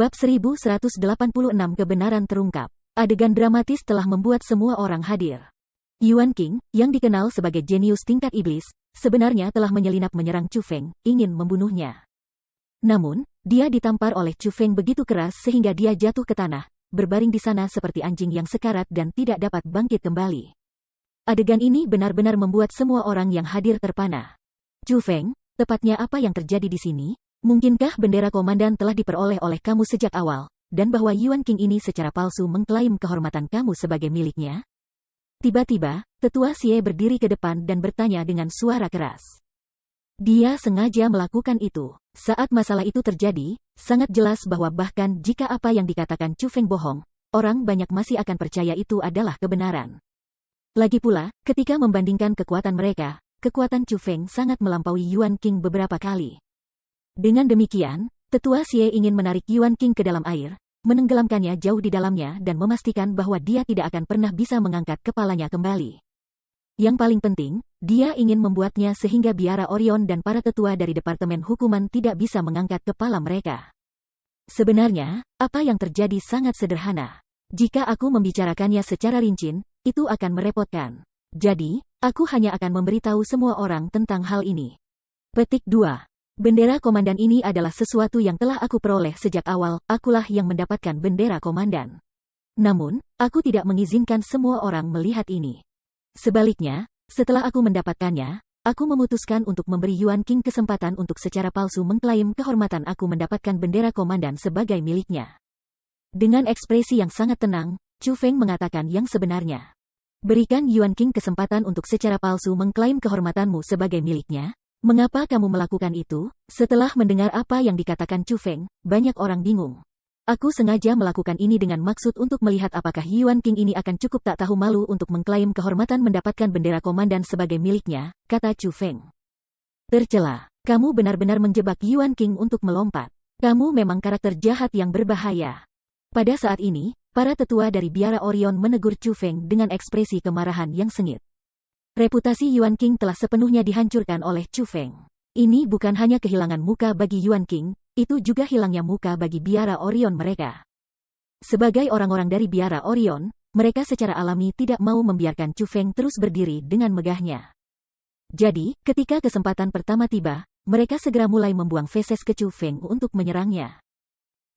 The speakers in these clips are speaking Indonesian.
Bab 1186 Kebenaran terungkap. Adegan dramatis telah membuat semua orang hadir. Yuan King, yang dikenal sebagai jenius tingkat iblis, sebenarnya telah menyelinap menyerang Chu Feng, ingin membunuhnya. Namun, dia ditampar oleh Chu Feng begitu keras sehingga dia jatuh ke tanah, berbaring di sana seperti anjing yang sekarat dan tidak dapat bangkit kembali. Adegan ini benar-benar membuat semua orang yang hadir terpana. Chu Feng, tepatnya apa yang terjadi di sini? Mungkinkah bendera komandan telah diperoleh oleh kamu sejak awal, dan bahwa Yuan King ini secara palsu mengklaim kehormatan kamu sebagai miliknya? Tiba-tiba, Tetua Xie berdiri ke depan dan bertanya dengan suara keras. Dia sengaja melakukan itu. Saat masalah itu terjadi, sangat jelas bahwa bahkan jika apa yang dikatakan Chu Feng bohong, orang banyak masih akan percaya itu adalah kebenaran. Lagi pula, ketika membandingkan kekuatan mereka, kekuatan Chu Feng sangat melampaui Yuan King beberapa kali. Dengan demikian, Tetua Xie ingin menarik Yuan King ke dalam air, menenggelamkannya jauh di dalamnya dan memastikan bahwa dia tidak akan pernah bisa mengangkat kepalanya kembali. Yang paling penting, dia ingin membuatnya sehingga biara Orion dan para tetua dari Departemen Hukuman tidak bisa mengangkat kepala mereka. Sebenarnya, apa yang terjadi sangat sederhana. Jika aku membicarakannya secara rinci, itu akan merepotkan. Jadi, aku hanya akan memberitahu semua orang tentang hal ini. Petik 2. Bendera komandan ini adalah sesuatu yang telah aku peroleh sejak awal, akulah yang mendapatkan bendera komandan. Namun, aku tidak mengizinkan semua orang melihat ini. Sebaliknya, setelah aku mendapatkannya, aku memutuskan untuk memberi Yuan King kesempatan untuk secara palsu mengklaim kehormatan aku mendapatkan bendera komandan sebagai miliknya. Dengan ekspresi yang sangat tenang, Chu Feng mengatakan yang sebenarnya. Berikan Yuan King kesempatan untuk secara palsu mengklaim kehormatanmu sebagai miliknya? Mengapa kamu melakukan itu? Setelah mendengar apa yang dikatakan Chu Feng, banyak orang bingung. Aku sengaja melakukan ini dengan maksud untuk melihat apakah Yuan King ini akan cukup tak tahu malu untuk mengklaim kehormatan mendapatkan bendera komandan sebagai miliknya, kata Chu Feng. Tercela, kamu benar-benar menjebak Yuan King untuk melompat. Kamu memang karakter jahat yang berbahaya. Pada saat ini, para tetua dari biara Orion menegur Chu Feng dengan ekspresi kemarahan yang sengit. Reputasi Yuan King telah sepenuhnya dihancurkan oleh Chu Feng. Ini bukan hanya kehilangan muka bagi Yuan King, itu juga hilangnya muka bagi biara Orion mereka. Sebagai orang-orang dari biara Orion, mereka secara alami tidak mau membiarkan Chu Feng terus berdiri dengan megahnya. Jadi, ketika kesempatan pertama tiba, mereka segera mulai membuang feses ke Chu Feng untuk menyerangnya.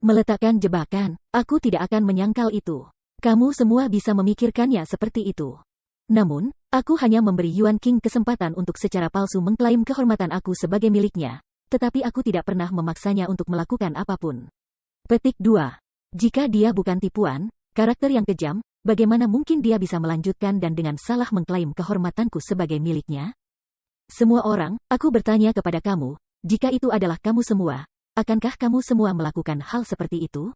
Meletakkan jebakan, aku tidak akan menyangkal itu. Kamu semua bisa memikirkannya seperti itu. Namun, aku hanya memberi Yuan King kesempatan untuk secara palsu mengklaim kehormatan aku sebagai miliknya, tetapi aku tidak pernah memaksanya untuk melakukan apapun. Petik 2. Jika dia bukan tipuan, karakter yang kejam, bagaimana mungkin dia bisa melanjutkan dan dengan salah mengklaim kehormatanku sebagai miliknya? Semua orang, aku bertanya kepada kamu, jika itu adalah kamu semua, akankah kamu semua melakukan hal seperti itu?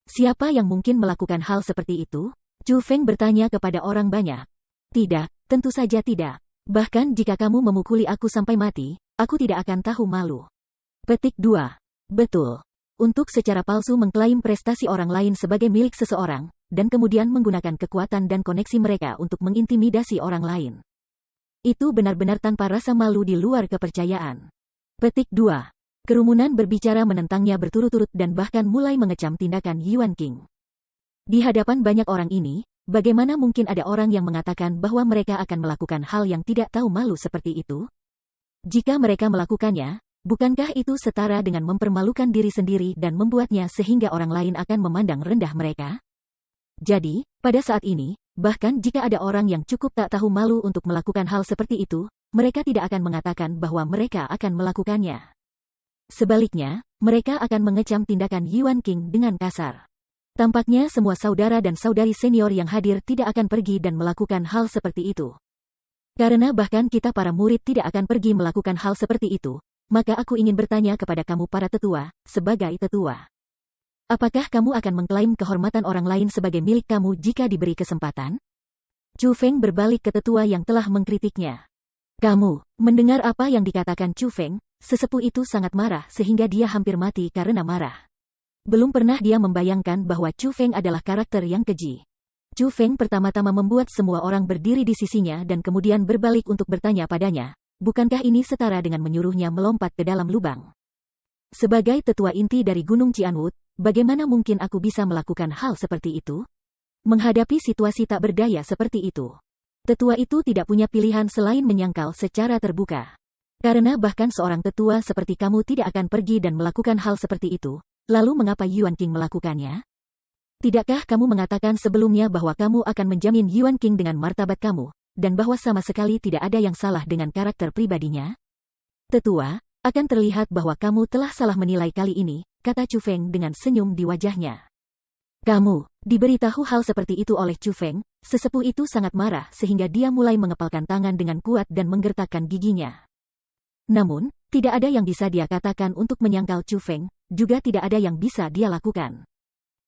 Siapa yang mungkin melakukan hal seperti itu? Chu Feng bertanya kepada orang banyak. Tidak, tentu saja tidak. Bahkan jika kamu memukuli aku sampai mati, aku tidak akan tahu malu. Petik 2. Betul. Untuk secara palsu mengklaim prestasi orang lain sebagai milik seseorang, dan kemudian menggunakan kekuatan dan koneksi mereka untuk mengintimidasi orang lain. Itu benar-benar tanpa rasa malu di luar kepercayaan. Petik 2. Kerumunan berbicara menentangnya berturut-turut dan bahkan mulai mengecam tindakan Yuan King. Di hadapan banyak orang ini, bagaimana mungkin ada orang yang mengatakan bahwa mereka akan melakukan hal yang tidak tahu malu seperti itu? Jika mereka melakukannya, bukankah itu setara dengan mempermalukan diri sendiri dan membuatnya sehingga orang lain akan memandang rendah mereka? Jadi, pada saat ini, bahkan jika ada orang yang cukup tak tahu malu untuk melakukan hal seperti itu, mereka tidak akan mengatakan bahwa mereka akan melakukannya. Sebaliknya, mereka akan mengecam tindakan Yuan King dengan kasar. Tampaknya semua saudara dan saudari senior yang hadir tidak akan pergi dan melakukan hal seperti itu. Karena bahkan kita para murid tidak akan pergi melakukan hal seperti itu, maka aku ingin bertanya kepada kamu para tetua, sebagai tetua. Apakah kamu akan mengklaim kehormatan orang lain sebagai milik kamu jika diberi kesempatan? Chu Feng berbalik ke tetua yang telah mengkritiknya. Kamu, mendengar apa yang dikatakan Chu Feng, sesepuh itu sangat marah sehingga dia hampir mati karena marah. Belum pernah dia membayangkan bahwa Chu Feng adalah karakter yang keji. Chu Feng pertama-tama membuat semua orang berdiri di sisinya dan kemudian berbalik untuk bertanya padanya, bukankah ini setara dengan menyuruhnya melompat ke dalam lubang? Sebagai tetua inti dari Gunung Cianwood, bagaimana mungkin aku bisa melakukan hal seperti itu? Menghadapi situasi tak berdaya seperti itu, tetua itu tidak punya pilihan selain menyangkal secara terbuka. Karena bahkan seorang tetua seperti kamu tidak akan pergi dan melakukan hal seperti itu, lalu mengapa Yuan King melakukannya? Tidakkah kamu mengatakan sebelumnya bahwa kamu akan menjamin Yuan King dengan martabat kamu, dan bahwa sama sekali tidak ada yang salah dengan karakter pribadinya? Tetua, akan terlihat bahwa kamu telah salah menilai kali ini, kata Chu Feng dengan senyum di wajahnya. Kamu, diberitahu hal seperti itu oleh Chu Feng, sesepuh itu sangat marah sehingga dia mulai mengepalkan tangan dengan kuat dan menggertakkan giginya. Namun, tidak ada yang bisa dia katakan untuk menyangkal Chu Feng, juga tidak ada yang bisa dia lakukan.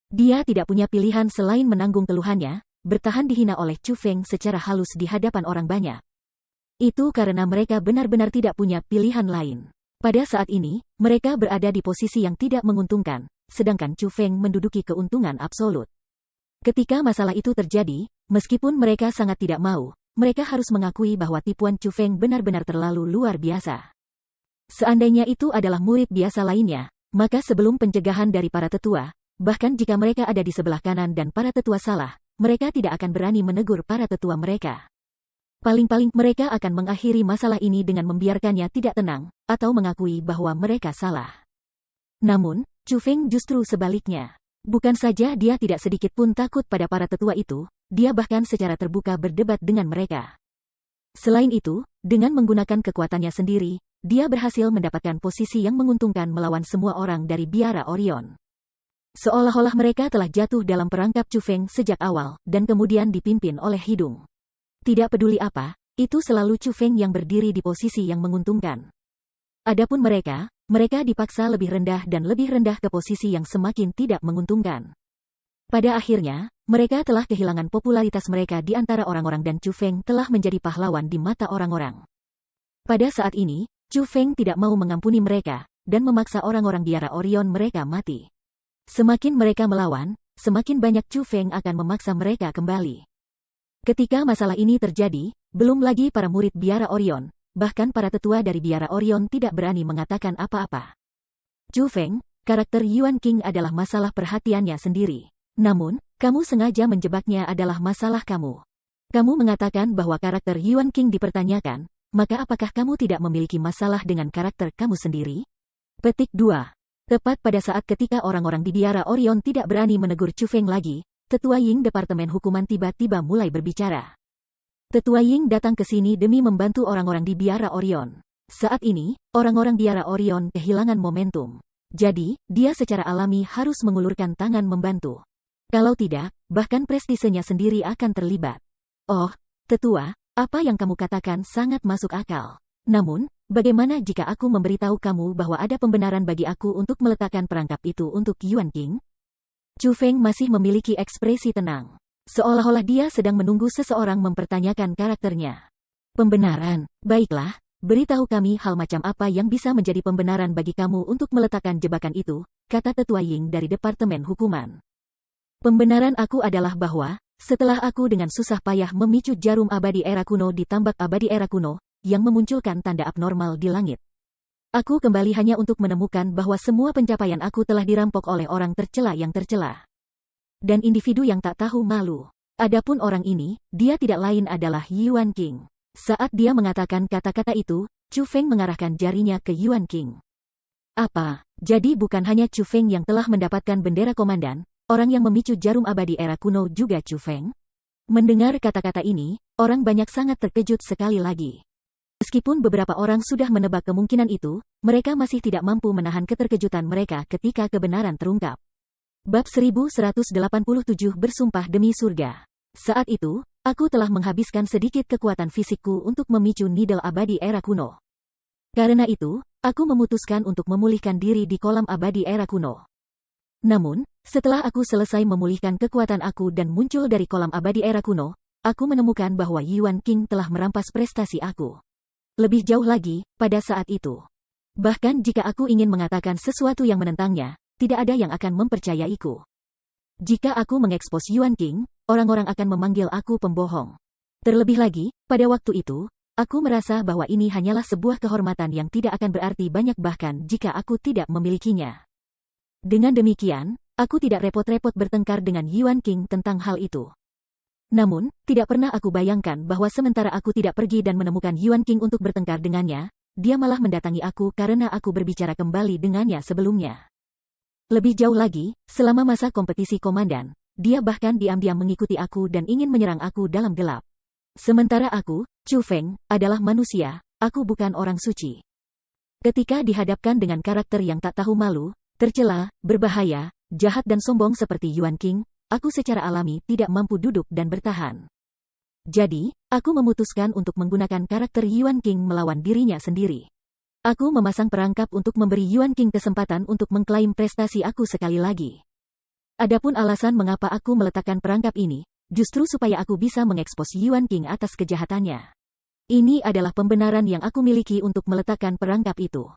Dia tidak punya pilihan selain menanggung keluhannya, bertahan dihina oleh Chu Feng secara halus di hadapan orang banyak. Itu karena mereka benar-benar tidak punya pilihan lain. Pada saat ini, mereka berada di posisi yang tidak menguntungkan, sedangkan Chu Feng menduduki keuntungan absolut. Ketika masalah itu terjadi, meskipun mereka sangat tidak mau, mereka harus mengakui bahwa tipuan Chu Feng benar-benar terlalu luar biasa. Seandainya itu adalah murid biasa lainnya, maka sebelum pencegahan dari para tetua, bahkan jika mereka ada di sebelah kanan dan para tetua salah, mereka tidak akan berani menegur para tetua mereka. Paling-paling mereka akan mengakhiri masalah ini dengan membiarkannya tidak tenang, atau mengakui bahwa mereka salah. Namun, Chu Feng justru sebaliknya. Bukan saja dia tidak sedikit pun takut pada para tetua itu, dia bahkan secara terbuka berdebat dengan mereka. Selain itu, dengan menggunakan kekuatannya sendiri, dia berhasil mendapatkan posisi yang menguntungkan melawan semua orang dari biara Orion. Seolah-olah mereka telah jatuh dalam perangkap Chu Feng sejak awal, dan kemudian dipimpin oleh hidung. Tidak peduli apa, itu selalu Chu Feng yang berdiri di posisi yang menguntungkan. Adapun mereka dipaksa lebih rendah dan lebih rendah ke posisi yang semakin tidak menguntungkan. Pada akhirnya, mereka telah kehilangan popularitas mereka di antara orang-orang dan Chu Feng telah menjadi pahlawan di mata orang-orang. Pada saat ini, Chu Feng tidak mau mengampuni mereka, dan memaksa orang-orang biara Orion mereka mati. Semakin mereka melawan, semakin banyak Chu Feng akan memaksa mereka kembali. Ketika masalah ini terjadi, belum lagi para murid biara Orion, bahkan para tetua dari biara Orion tidak berani mengatakan apa-apa. Chu Feng, karakter Yuan King adalah masalah perhatiannya sendiri. Namun, kamu sengaja menjebaknya adalah masalah kamu. Kamu mengatakan bahwa karakter Yuan King dipertanyakan, maka apakah kamu tidak memiliki masalah dengan karakter kamu sendiri? Petik 2. Tepat pada saat ketika orang-orang di biara Orion tidak berani menegur Chu Feng lagi, Tetua Ying Departemen Hukuman tiba-tiba mulai berbicara. Tetua Ying datang ke sini demi membantu orang-orang di biara Orion. Saat ini, orang-orang biara Orion kehilangan momentum. Jadi, dia secara alami harus mengulurkan tangan membantu. Kalau tidak, bahkan prestisenya sendiri akan terlibat. Oh, Tetua, apa yang kamu katakan sangat masuk akal. Namun, bagaimana jika aku memberitahu kamu bahwa ada pembenaran bagi aku untuk meletakkan perangkap itu untuk Yuan King? Chu Feng masih memiliki ekspresi tenang. Seolah-olah dia sedang menunggu seseorang mempertanyakan karakternya. Pembenaran, baiklah, beritahu kami hal macam apa yang bisa menjadi pembenaran bagi kamu untuk meletakkan jebakan itu, kata Tetua Ying dari Departemen Hukuman. Pembenaran aku adalah bahwa, setelah aku dengan susah payah memicu jarum abadi era kuno di tambak abadi era kuno, yang memunculkan tanda abnormal di langit. Aku kembali hanya untuk menemukan bahwa semua pencapaian aku telah dirampok oleh orang tercela yang tercela. Dan individu yang tak tahu malu. Adapun orang ini, dia tidak lain adalah Yuan King. Saat dia mengatakan kata-kata itu, Chu Feng mengarahkan jarinya ke Yuan King. Apa? Jadi bukan hanya Chu Feng yang telah mendapatkan bendera komandan, orang yang memicu jarum abadi era kuno juga Chu Feng? Mendengar kata-kata ini, orang banyak sangat terkejut sekali lagi. Meskipun beberapa orang sudah menebak kemungkinan itu, mereka masih tidak mampu menahan keterkejutan mereka ketika kebenaran terungkap. Bab 1187 Bersumpah demi surga. Saat itu, aku telah menghabiskan sedikit kekuatan fisikku untuk memicu Needle abadi era kuno. Karena itu, aku memutuskan untuk memulihkan diri di kolam abadi era kuno. Namun, setelah aku selesai memulihkan kekuatan aku dan muncul dari kolam abadi era kuno, aku menemukan bahwa Yuan King telah merampas prestasi aku. Lebih jauh lagi, pada saat itu. Bahkan jika aku ingin mengatakan sesuatu yang menentangnya, tidak ada yang akan mempercayaiku. Jika aku mengekspos Yuan King, orang-orang akan memanggil aku pembohong. Terlebih lagi, pada waktu itu, aku merasa bahwa ini hanyalah sebuah kehormatan yang tidak akan berarti banyak bahkan jika aku tidak memilikinya. Dengan demikian, Aku tidak repot-repot bertengkar dengan Yuan King tentang hal itu. Namun, tidak pernah aku bayangkan bahwa sementara aku tidak pergi dan menemukan Yuan King untuk bertengkar dengannya, dia malah mendatangi aku karena aku berbicara kembali dengannya sebelumnya. Lebih jauh lagi, selama masa kompetisi komandan, dia bahkan diam-diam mengikuti aku dan ingin menyerang aku dalam gelap. Sementara aku, Chu Feng, adalah manusia, aku bukan orang suci. Ketika dihadapkan dengan karakter yang tak tahu malu, tercela, berbahaya, jahat dan sombong seperti Yuan King, aku secara alami tidak mampu duduk dan bertahan. Jadi, aku memutuskan untuk menggunakan karakter Yuan King melawan dirinya sendiri. Aku memasang perangkap untuk memberi Yuan King kesempatan untuk mengklaim prestasi aku sekali lagi. Adapun alasan mengapa aku meletakkan perangkap ini, justru supaya aku bisa mengekspos Yuan King atas kejahatannya. Ini adalah pembenaran yang aku miliki untuk meletakkan perangkap itu.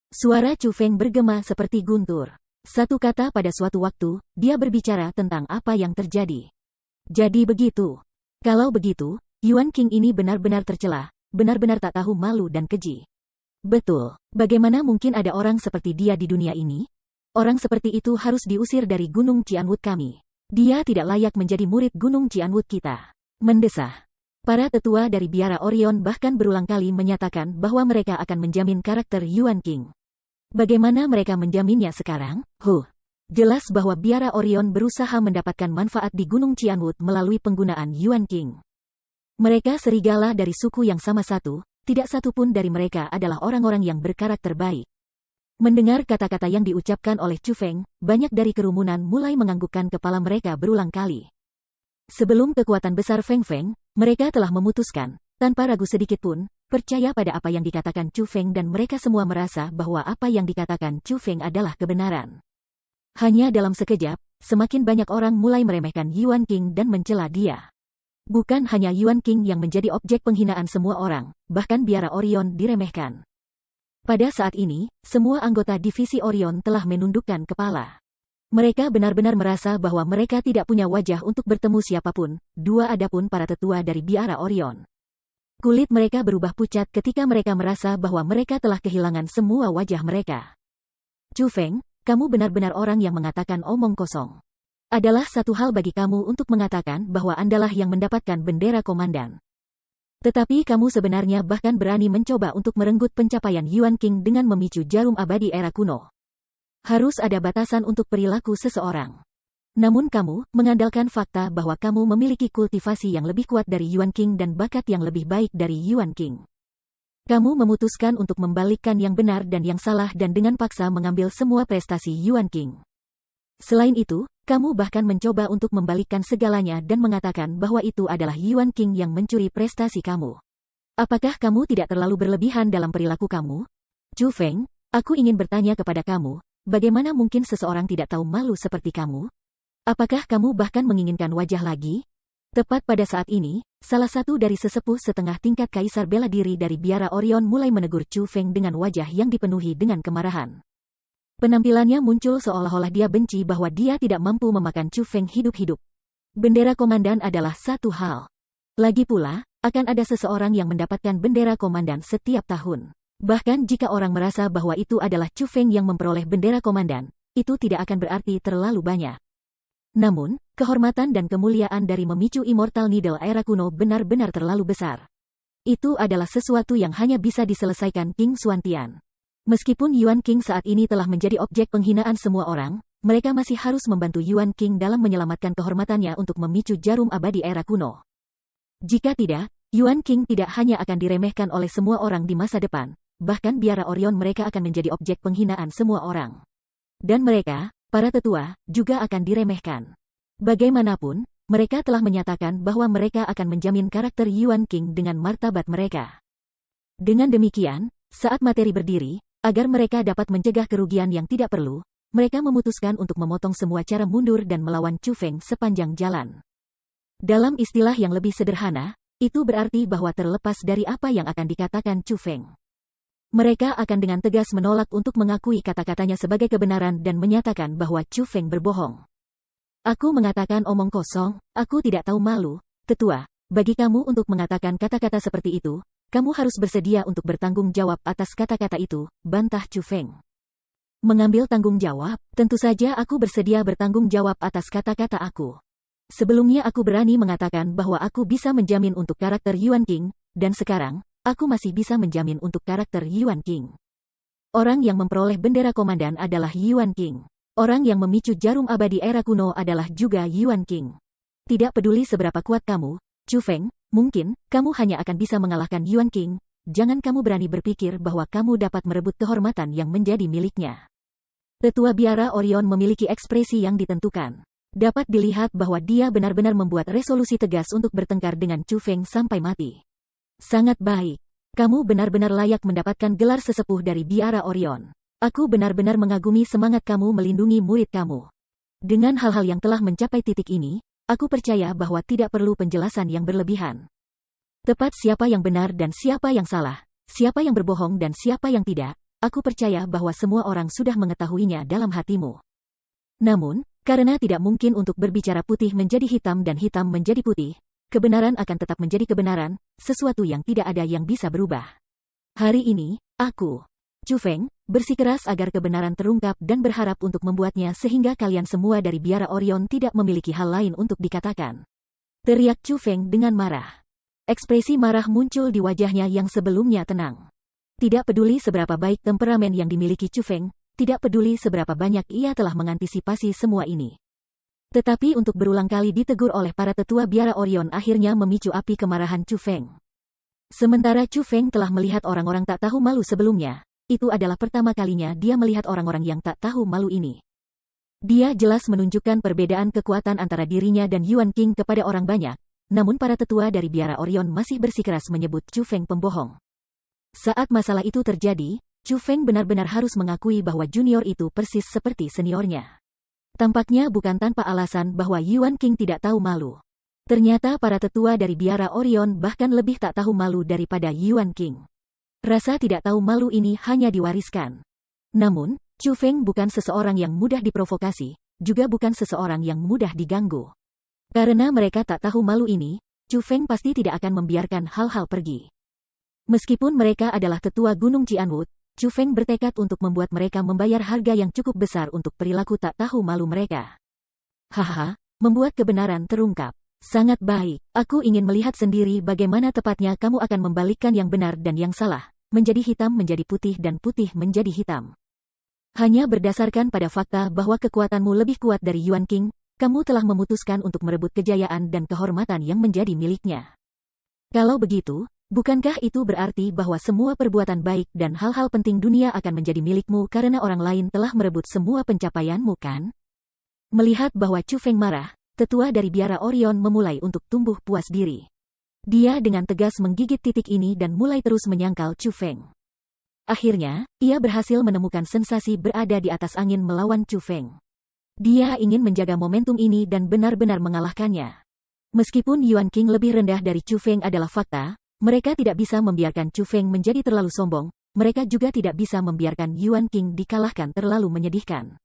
Suara Chu Feng bergema seperti guntur. Satu kata pada suatu waktu, dia berbicara tentang apa yang terjadi. Jadi begitu. Kalau begitu, Yuan King ini benar-benar tercela, benar-benar tak tahu malu dan keji. Betul, bagaimana mungkin ada orang seperti dia di dunia ini? Orang seperti itu harus diusir dari Gunung Cianwood kami. Dia tidak layak menjadi murid Gunung Cianwood kita. Mendesah. Para tetua dari Biara Orion bahkan berulang kali menyatakan bahwa mereka akan menjamin karakter Yuan King. Bagaimana mereka menjaminnya sekarang? Jelas bahwa Biara Orion berusaha mendapatkan manfaat di Gunung Cianwood melalui penggunaan Yuan King. Mereka serigala dari suku yang sama satu, tidak satu pun dari mereka adalah orang-orang yang berkarakter baik. Mendengar kata-kata yang diucapkan oleh Chu Feng, banyak dari kerumunan mulai menganggukkan kepala mereka berulang kali. Sebelum kekuatan besar Feng Feng, mereka telah memutuskan, tanpa ragu sedikit pun, percaya pada apa yang dikatakan Chu Feng dan mereka semua merasa bahwa apa yang dikatakan Chu Feng adalah kebenaran. Hanya dalam sekejap, semakin banyak orang mulai meremehkan Yuan King dan mencela dia. Bukan hanya Yuan King yang menjadi objek penghinaan semua orang, bahkan Biara Orion diremehkan. Pada saat ini, semua anggota divisi Orion telah menundukkan kepala. Mereka benar-benar merasa bahwa mereka tidak punya wajah untuk bertemu siapapun, adapun para tetua dari Biara Orion. Kulit mereka berubah pucat ketika mereka merasa bahwa mereka telah kehilangan semua wajah mereka. Chu Feng, kamu benar-benar orang yang mengatakan omong kosong. Adalah satu hal bagi kamu untuk mengatakan bahwa Andalah yang mendapatkan bendera komandan. Tetapi kamu sebenarnya bahkan berani mencoba untuk merenggut pencapaian Yuan King dengan memicu jarum abadi era kuno. Harus ada batasan untuk perilaku seseorang. Namun kamu mengandalkan fakta bahwa kamu memiliki kultivasi yang lebih kuat dari Yuan King dan bakat yang lebih baik dari Yuan King. Kamu memutuskan untuk membalikkan yang benar dan yang salah dan dengan paksa mengambil semua prestasi Yuan King. Selain itu, kamu bahkan mencoba untuk membalikkan segalanya dan mengatakan bahwa itu adalah Yuan King yang mencuri prestasi kamu. Apakah kamu tidak terlalu berlebihan dalam perilaku kamu? Chu Feng, aku ingin bertanya kepada kamu, bagaimana mungkin seseorang tidak tahu malu seperti kamu? Apakah kamu bahkan menginginkan wajah lagi? Tepat pada saat ini, salah satu dari sesepuh setengah tingkat kaisar bela diri dari Biara Orion mulai menegur Chu Feng dengan wajah yang dipenuhi dengan kemarahan. Penampilannya muncul seolah-olah dia benci bahwa dia tidak mampu memakan Chu Feng hidup-hidup. Bendera komandan adalah satu hal. Lagi pula, akan ada seseorang yang mendapatkan bendera komandan setiap tahun. Bahkan jika orang merasa bahwa itu adalah Chu Feng yang memperoleh bendera komandan, itu tidak akan berarti terlalu banyak. Namun, kehormatan dan kemuliaan dari memicu Immortal Needle era kuno benar-benar terlalu besar. Itu adalah sesuatu yang hanya bisa diselesaikan King Xuantian. Meskipun Yuan King saat ini telah menjadi objek penghinaan semua orang, mereka masih harus membantu Yuan King dalam menyelamatkan kehormatannya untuk memicu jarum abadi era kuno. Jika tidak, Yuan King tidak hanya akan diremehkan oleh semua orang di masa depan, bahkan Biara Orion mereka akan menjadi objek penghinaan semua orang. Dan mereka, para tetua, juga akan diremehkan. Bagaimanapun, mereka telah menyatakan bahwa mereka akan menjamin karakter Yuan King dengan martabat mereka. Dengan demikian, saat materi berdiri, agar mereka dapat mencegah kerugian yang tidak perlu, mereka memutuskan untuk memotong semua cara mundur dan melawan Chu Feng sepanjang jalan. Dalam istilah yang lebih sederhana, itu berarti bahwa terlepas dari apa yang akan dikatakan Chu Feng, mereka akan dengan tegas menolak untuk mengakui kata-katanya sebagai kebenaran dan menyatakan bahwa Chu Feng berbohong. Aku mengatakan omong kosong, aku tidak tahu malu, tetua. Bagi kamu untuk mengatakan kata-kata seperti itu, kamu harus bersedia untuk bertanggung jawab atas kata-kata itu, bantah Chu Feng. Mengambil tanggung jawab, tentu saja aku bersedia bertanggung jawab atas kata-kata aku. Sebelumnya aku berani mengatakan bahwa aku bisa menjamin untuk karakter Yuan King, dan sekarang, aku masih bisa menjamin untuk karakter Yuan King. Orang yang memperoleh bendera komandan adalah Yuan King. Orang yang memicu jarum abadi era kuno adalah juga Yuan King. Tidak peduli seberapa kuat kamu, Chu Feng, mungkin, kamu hanya akan bisa mengalahkan Yuan King. Jangan kamu berani berpikir bahwa kamu dapat merebut kehormatan yang menjadi miliknya. Tetua Biara Orion memiliki ekspresi yang ditentukan. Dapat dilihat bahwa dia benar-benar membuat resolusi tegas untuk bertengkar dengan Chu Feng sampai mati. Sangat baik. Kamu benar-benar layak mendapatkan gelar sesepuh dari Biara Orion. Aku benar-benar mengagumi semangat kamu melindungi murid kamu. Dengan hal-hal yang telah mencapai titik ini, aku percaya bahwa tidak perlu penjelasan yang berlebihan. Tepat siapa yang benar dan siapa yang salah, siapa yang berbohong dan siapa yang tidak, aku percaya bahwa semua orang sudah mengetahuinya dalam hatimu. Namun, karena tidak mungkin untuk berbicara putih menjadi hitam dan hitam menjadi putih, kebenaran akan tetap menjadi kebenaran, sesuatu yang tidak ada yang bisa berubah. Hari ini, aku, Chu Feng, bersikeras agar kebenaran terungkap dan berharap untuk membuatnya sehingga kalian semua dari Biara Orion tidak memiliki hal lain untuk dikatakan. Teriak Chu Feng dengan marah. Ekspresi marah muncul di wajahnya yang sebelumnya tenang. Tidak peduli seberapa baik temperamen yang dimiliki Chu Feng, tidak peduli seberapa banyak ia telah mengantisipasi semua ini. Tetapi untuk berulang kali ditegur oleh para tetua Biara Orion akhirnya memicu api kemarahan Chu Feng. Sementara Chu Feng telah melihat orang-orang tak tahu malu sebelumnya, itu adalah pertama kalinya dia melihat orang-orang yang tak tahu malu ini. Dia jelas menunjukkan perbedaan kekuatan antara dirinya dan Yuan King kepada orang banyak, namun para tetua dari Biara Orion masih bersikeras menyebut Chu Feng pembohong. Saat masalah itu terjadi, Chu Feng benar-benar harus mengakui bahwa junior itu persis seperti seniornya. Tampaknya bukan tanpa alasan bahwa Yuan King tidak tahu malu. Ternyata para tetua dari Biara Orion bahkan lebih tak tahu malu daripada Yuan King. Rasa tidak tahu malu ini hanya diwariskan. Namun, Chu Feng bukan seseorang yang mudah diprovokasi, juga bukan seseorang yang mudah diganggu. Karena mereka tak tahu malu ini, Chu Feng pasti tidak akan membiarkan hal-hal pergi. Meskipun mereka adalah tetua Gunung Cianwood, Chu Feng bertekad untuk membuat mereka membayar harga yang cukup besar untuk perilaku tak tahu malu mereka. Haha, membuat kebenaran terungkap. Sangat baik, aku ingin melihat sendiri bagaimana tepatnya kamu akan membalikkan yang benar dan yang salah, menjadi hitam menjadi putih dan putih menjadi hitam. Hanya berdasarkan pada fakta bahwa kekuatanmu lebih kuat dari Yuan King, kamu telah memutuskan untuk merebut kejayaan dan kehormatan yang menjadi miliknya. Kalau begitu, bukankah itu berarti bahwa semua perbuatan baik dan hal-hal penting dunia akan menjadi milikmu karena orang lain telah merebut semua pencapaianmu kan? Melihat bahwa Chu Feng marah, tetua dari Biara Orion memulai untuk tumbuh puas diri. Dia dengan tegas menggigit titik ini dan mulai terus menyangkal Chu Feng. Akhirnya, ia berhasil menemukan sensasi berada di atas angin melawan Chu Feng. Dia ingin menjaga momentum ini dan benar-benar mengalahkannya. Meskipun Yuan King lebih rendah dari Chu Feng adalah fakta, mereka tidak bisa membiarkan Chu Feng menjadi terlalu sombong, mereka juga tidak bisa membiarkan Yuan King dikalahkan terlalu menyedihkan.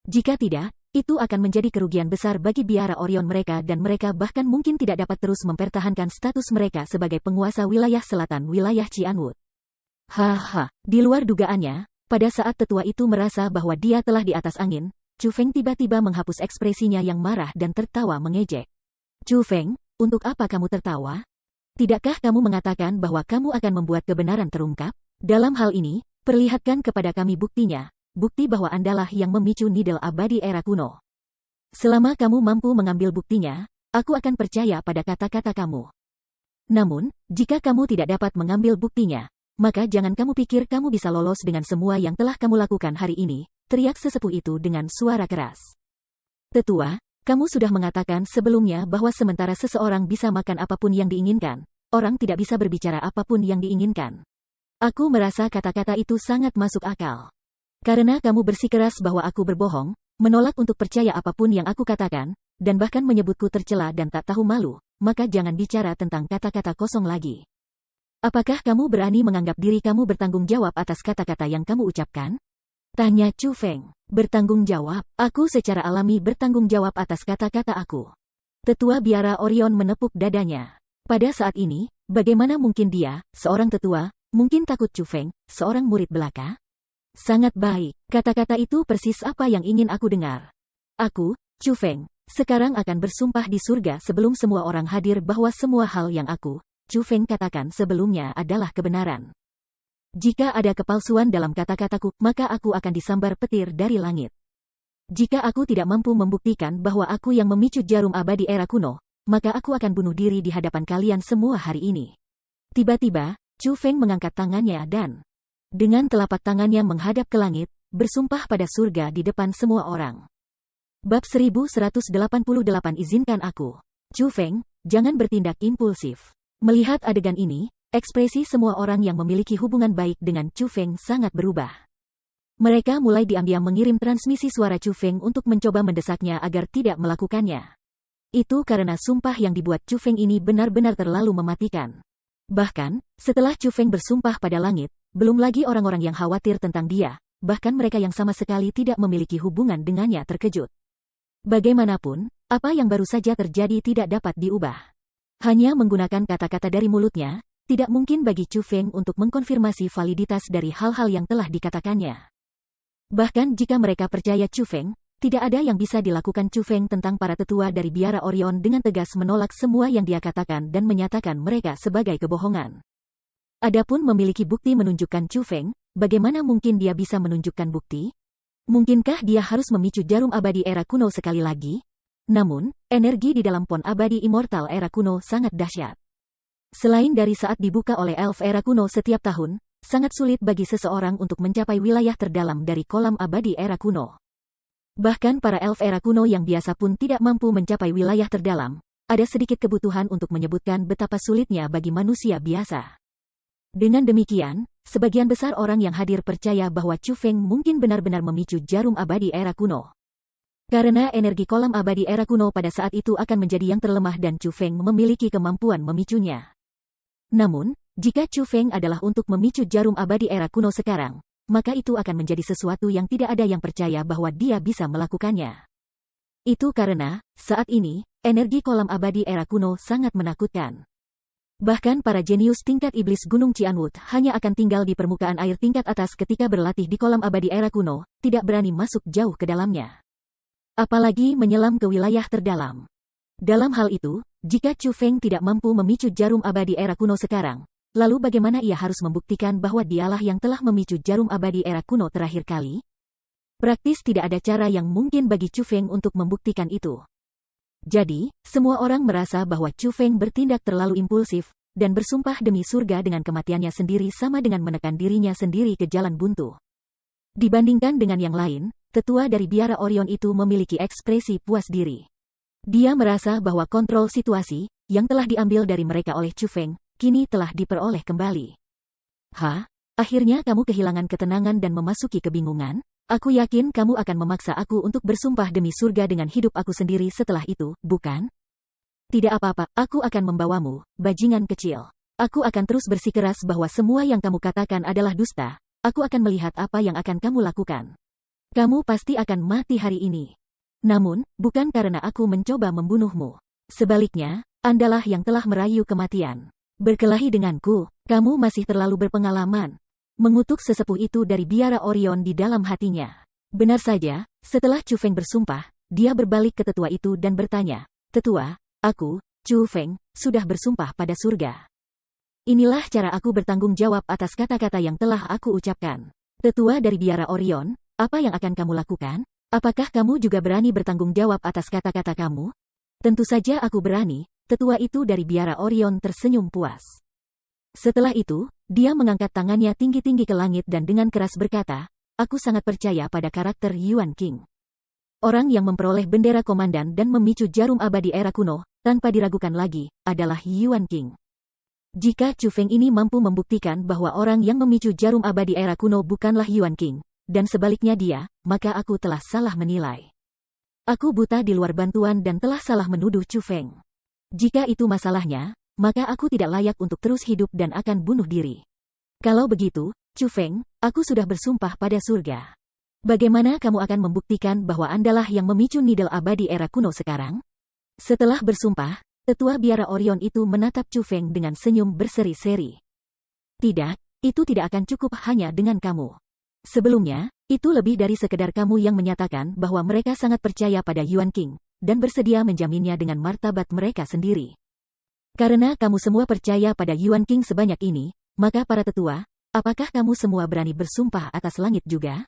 Jika tidak, itu akan menjadi kerugian besar bagi Biara Orion mereka dan mereka bahkan mungkin tidak dapat terus mempertahankan status mereka sebagai penguasa wilayah selatan wilayah Cianwood. Haha, di luar dugaannya, pada saat tetua itu merasa bahwa dia telah di atas angin, Chu Feng tiba-tiba menghapus ekspresinya yang marah dan tertawa mengejek. Chu Feng, untuk apa kamu tertawa? Tidakkah kamu mengatakan bahwa kamu akan membuat kebenaran terungkap? Dalam hal ini, perlihatkan kepada kami buktinya, bukti bahwa Andalah yang memicu Nidel abadi era kuno. Selama kamu mampu mengambil buktinya, aku akan percaya pada kata-kata kamu. Namun, jika kamu tidak dapat mengambil buktinya, maka jangan kamu pikir kamu bisa lolos dengan semua yang telah kamu lakukan hari ini, teriak sesepuh itu dengan suara keras. Tetua, kamu sudah mengatakan sebelumnya bahwa sementara seseorang bisa makan apapun yang diinginkan, orang tidak bisa berbicara apapun yang diinginkan. Aku merasa kata-kata itu sangat masuk akal. Karena kamu bersikeras bahwa aku berbohong, menolak untuk percaya apapun yang aku katakan, dan bahkan menyebutku tercela dan tak tahu malu, maka jangan bicara tentang kata-kata kosong lagi. Apakah kamu berani menganggap diri kamu bertanggung jawab atas kata-kata yang kamu ucapkan? Tanya Chu Feng. Bertanggung jawab, aku secara alami bertanggung jawab atas kata-kata aku. Tetua Biara Orion menepuk dadanya. Pada saat ini, bagaimana mungkin dia, seorang tetua, mungkin takut Chu Feng, seorang murid belaka? Sangat baik, kata-kata itu persis apa yang ingin aku dengar. Aku, Chu Feng, sekarang akan bersumpah di surga sebelum semua orang hadir bahwa semua hal yang aku, Chu Feng katakan sebelumnya adalah kebenaran. Jika ada kepalsuan dalam kata-kataku, maka aku akan disambar petir dari langit. Jika aku tidak mampu membuktikan bahwa aku yang memicu jarum abadi era kuno, maka aku akan bunuh diri di hadapan kalian semua hari ini. Tiba-tiba, Chu Feng mengangkat tangannya dan dengan telapak tangannya menghadap ke langit, bersumpah pada surga di depan semua orang. Bab 1188 izinkan aku. Chu Feng, jangan bertindak impulsif. Melihat adegan ini, ekspresi semua orang yang memiliki hubungan baik dengan Chu Feng sangat berubah. Mereka mulai diam-diam mengirim transmisi suara Chu Feng untuk mencoba mendesaknya agar tidak melakukannya. Itu karena sumpah yang dibuat Chu Feng ini benar-benar terlalu mematikan. Bahkan, setelah Chu Feng bersumpah pada langit, belum lagi orang-orang yang khawatir tentang dia, bahkan mereka yang sama sekali tidak memiliki hubungan dengannya terkejut. Bagaimanapun, apa yang baru saja terjadi tidak dapat diubah. Hanya menggunakan kata-kata dari mulutnya, tidak mungkin bagi Chu Feng untuk mengkonfirmasi validitas dari hal-hal yang telah dikatakannya. Bahkan jika mereka percaya Chu Feng, tidak ada yang bisa dilakukan Chu Feng tentang para tetua dari biara Orion dengan tegas menolak semua yang dia katakan dan menyatakan mereka sebagai kebohongan. Adapun memiliki bukti menunjukkan Chu Feng, bagaimana mungkin dia bisa menunjukkan bukti? Mungkinkah dia harus memicu jarum abadi era kuno sekali lagi? Namun, energi di dalam pon abadi immortal era kuno sangat dahsyat. Selain dari saat dibuka oleh elf era kuno setiap tahun, sangat sulit bagi seseorang untuk mencapai wilayah terdalam dari kolam abadi era kuno. Bahkan para elf era kuno yang biasa pun tidak mampu mencapai wilayah terdalam, ada sedikit kebutuhan untuk menyebutkan betapa sulitnya bagi manusia biasa. Dengan demikian, sebagian besar orang yang hadir percaya bahwa Chu Feng mungkin benar-benar memicu jarum abadi era kuno. Karena energi kolam abadi era kuno pada saat itu akan menjadi yang terlemah dan Chu Feng memiliki kemampuan memicunya. Namun, jika Chu Feng adalah untuk memicu jarum abadi era kuno sekarang, maka itu akan menjadi sesuatu yang tidak ada yang percaya bahwa dia bisa melakukannya. Itu karena, saat ini, energi kolam abadi era kuno sangat menakutkan. Bahkan para jenius tingkat iblis Gunung Cianwood hanya akan tinggal di permukaan air tingkat atas ketika berlatih di kolam abadi era kuno, tidak berani masuk jauh ke dalamnya. Apalagi menyelam ke wilayah terdalam. Dalam hal itu, jika Chu Feng tidak mampu memicu jarum abadi era kuno sekarang, lalu bagaimana ia harus membuktikan bahwa dialah yang telah memicu jarum abadi era kuno terakhir kali? Praktis tidak ada cara yang mungkin bagi Chu Feng untuk membuktikan itu. Jadi, semua orang merasa bahwa Chu Feng bertindak terlalu impulsif, dan bersumpah demi surga dengan kematiannya sendiri sama dengan menekan dirinya sendiri ke jalan buntu. Dibandingkan dengan yang lain, tetua dari biara Orion itu memiliki ekspresi puas diri. Dia merasa bahwa kontrol situasi, yang telah diambil dari mereka oleh Chu Feng, kini telah diperoleh kembali. Akhirnya kamu kehilangan ketenangan dan memasuki kebingungan? Aku yakin kamu akan memaksa aku untuk bersumpah demi surga dengan hidup aku sendiri setelah itu, bukan? Tidak apa-apa, aku akan membawamu, bajingan kecil. Aku akan terus bersikeras bahwa semua yang kamu katakan adalah dusta. Aku akan melihat apa yang akan kamu lakukan. Kamu pasti akan mati hari ini. Namun, bukan karena aku mencoba membunuhmu. Sebaliknya, Andalah yang telah merayu kematian. Berkelahi denganku, kamu masih terlalu berpengalaman. Mengutuk sesepuh itu dari biara Orion di dalam hatinya. Benar saja, setelah Chu Feng bersumpah, dia berbalik ke tetua itu dan bertanya, "Tetua, aku, Chu Feng, sudah bersumpah pada surga. Inilah cara aku bertanggung jawab atas kata-kata yang telah aku ucapkan." Tetua dari biara Orion, apa yang akan kamu lakukan? Apakah kamu juga berani bertanggung jawab atas kata-kata kamu? Tentu saja aku berani, tetua itu dari biara Orion tersenyum puas. Setelah itu, dia mengangkat tangannya tinggi-tinggi ke langit dan dengan keras berkata, "Aku sangat percaya pada karakter Yuan King. Orang yang memperoleh bendera komandan dan memicu jarum abadi era kuno, tanpa diragukan lagi, adalah Yuan King. Jika Chu Feng ini mampu membuktikan bahwa orang yang memicu jarum abadi era kuno bukanlah Yuan King, dan sebaliknya dia, maka aku telah salah menilai. Aku buta di luar bantuan dan telah salah menuduh Chu Feng. Jika itu masalahnya, maka aku tidak layak untuk terus hidup dan akan bunuh diri. Kalau begitu, Chu Feng, aku sudah bersumpah pada surga. Bagaimana kamu akan membuktikan bahwa Andalah yang memicu nidal abadi era kuno sekarang?" Setelah bersumpah, tetua biara Orion itu menatap Chu Feng dengan senyum berseri-seri. "Tidak, itu tidak akan cukup hanya dengan kamu. Sebelumnya, itu lebih dari sekedar kamu yang menyatakan bahwa mereka sangat percaya pada Yuan King, dan bersedia menjaminnya dengan martabat mereka sendiri. Karena kamu semua percaya pada Yuan King sebanyak ini, maka para tetua, apakah kamu semua berani bersumpah atas langit juga?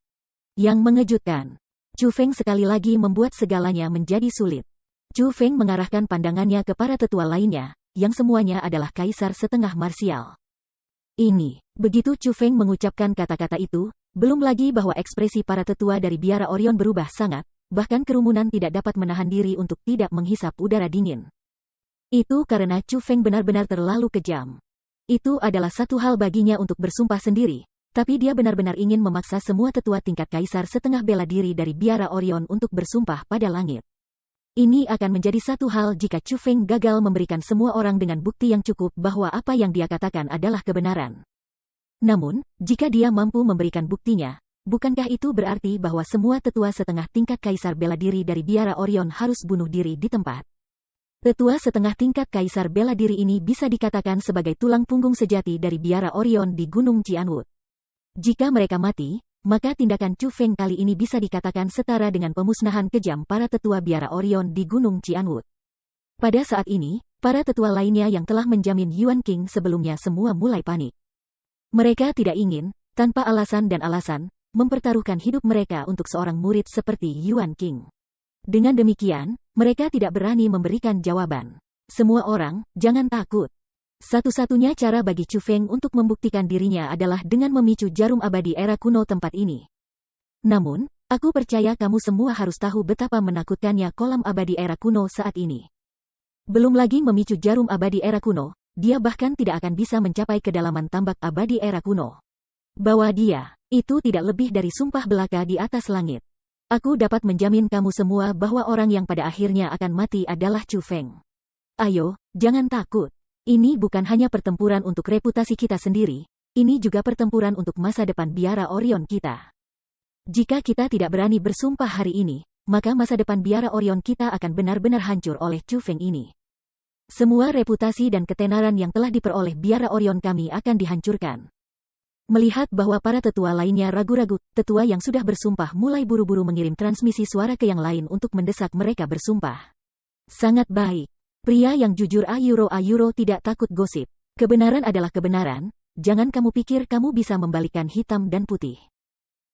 Yang mengejutkan, Chu Feng sekali lagi membuat segalanya menjadi sulit. Chu Feng mengarahkan pandangannya ke para tetua lainnya, yang semuanya adalah kaisar setengah marsial. Begitu Chu Feng mengucapkan kata-kata itu, belum lagi bahwa ekspresi para tetua dari biara Orion berubah sangat, bahkan kerumunan tidak dapat menahan diri untuk tidak menghisap udara dingin. Itu karena Chu Feng benar-benar terlalu kejam. Itu adalah satu hal baginya untuk bersumpah sendiri, tapi dia benar-benar ingin memaksa semua tetua tingkat kaisar setengah bela diri dari biara Orion untuk bersumpah pada langit. Ini akan menjadi satu hal jika Chu Feng gagal memberikan semua orang dengan bukti yang cukup bahwa apa yang dia katakan adalah kebenaran. Namun, jika dia mampu memberikan buktinya, bukankah itu berarti bahwa semua tetua setengah tingkat kaisar bela diri dari biara Orion harus bunuh diri di tempat? Tetua setengah tingkat kaisar bela diri ini bisa dikatakan sebagai tulang punggung sejati dari biara Orion di Gunung Cianwood. Jika mereka mati, maka tindakan Chu Feng kali ini bisa dikatakan setara dengan pemusnahan kejam para tetua biara Orion di Gunung Cianwood. Pada saat ini, para tetua lainnya yang telah menjamin Yuan King sebelumnya semua mulai panik. Mereka tidak ingin, tanpa alasan dan alasan, mempertaruhkan hidup mereka untuk seorang murid seperti Yuan King. Dengan demikian, mereka tidak berani memberikan jawaban. Semua orang, jangan takut. Satu-satunya cara bagi Chu Feng untuk membuktikan dirinya adalah dengan memicu jarum abadi era kuno tempat ini. Namun, aku percaya kamu semua harus tahu betapa menakutkannya kolam abadi era kuno saat ini. Belum lagi memicu jarum abadi era kuno, dia bahkan tidak akan bisa mencapai kedalaman tambak abadi era kuno. Bahwa dia, itu tidak lebih dari sumpah belaka di atas langit. Aku dapat menjamin kamu semua bahwa orang yang pada akhirnya akan mati adalah Chu Feng. Ayo, jangan takut. Ini bukan hanya pertempuran untuk reputasi kita sendiri, ini juga pertempuran untuk masa depan biara Orion kita. Jika kita tidak berani bersumpah hari ini, maka masa depan biara Orion kita akan benar-benar hancur oleh Chu Feng ini. Semua reputasi dan ketenaran yang telah diperoleh biara Orion kami akan dihancurkan. Melihat bahwa para tetua lainnya ragu-ragu, tetua yang sudah bersumpah mulai buru-buru mengirim transmisi suara ke yang lain untuk mendesak mereka bersumpah. Sangat baik. Pria yang jujur Ayuro tidak takut gosip. Kebenaran adalah kebenaran, jangan kamu pikir kamu bisa membalikkan hitam dan putih.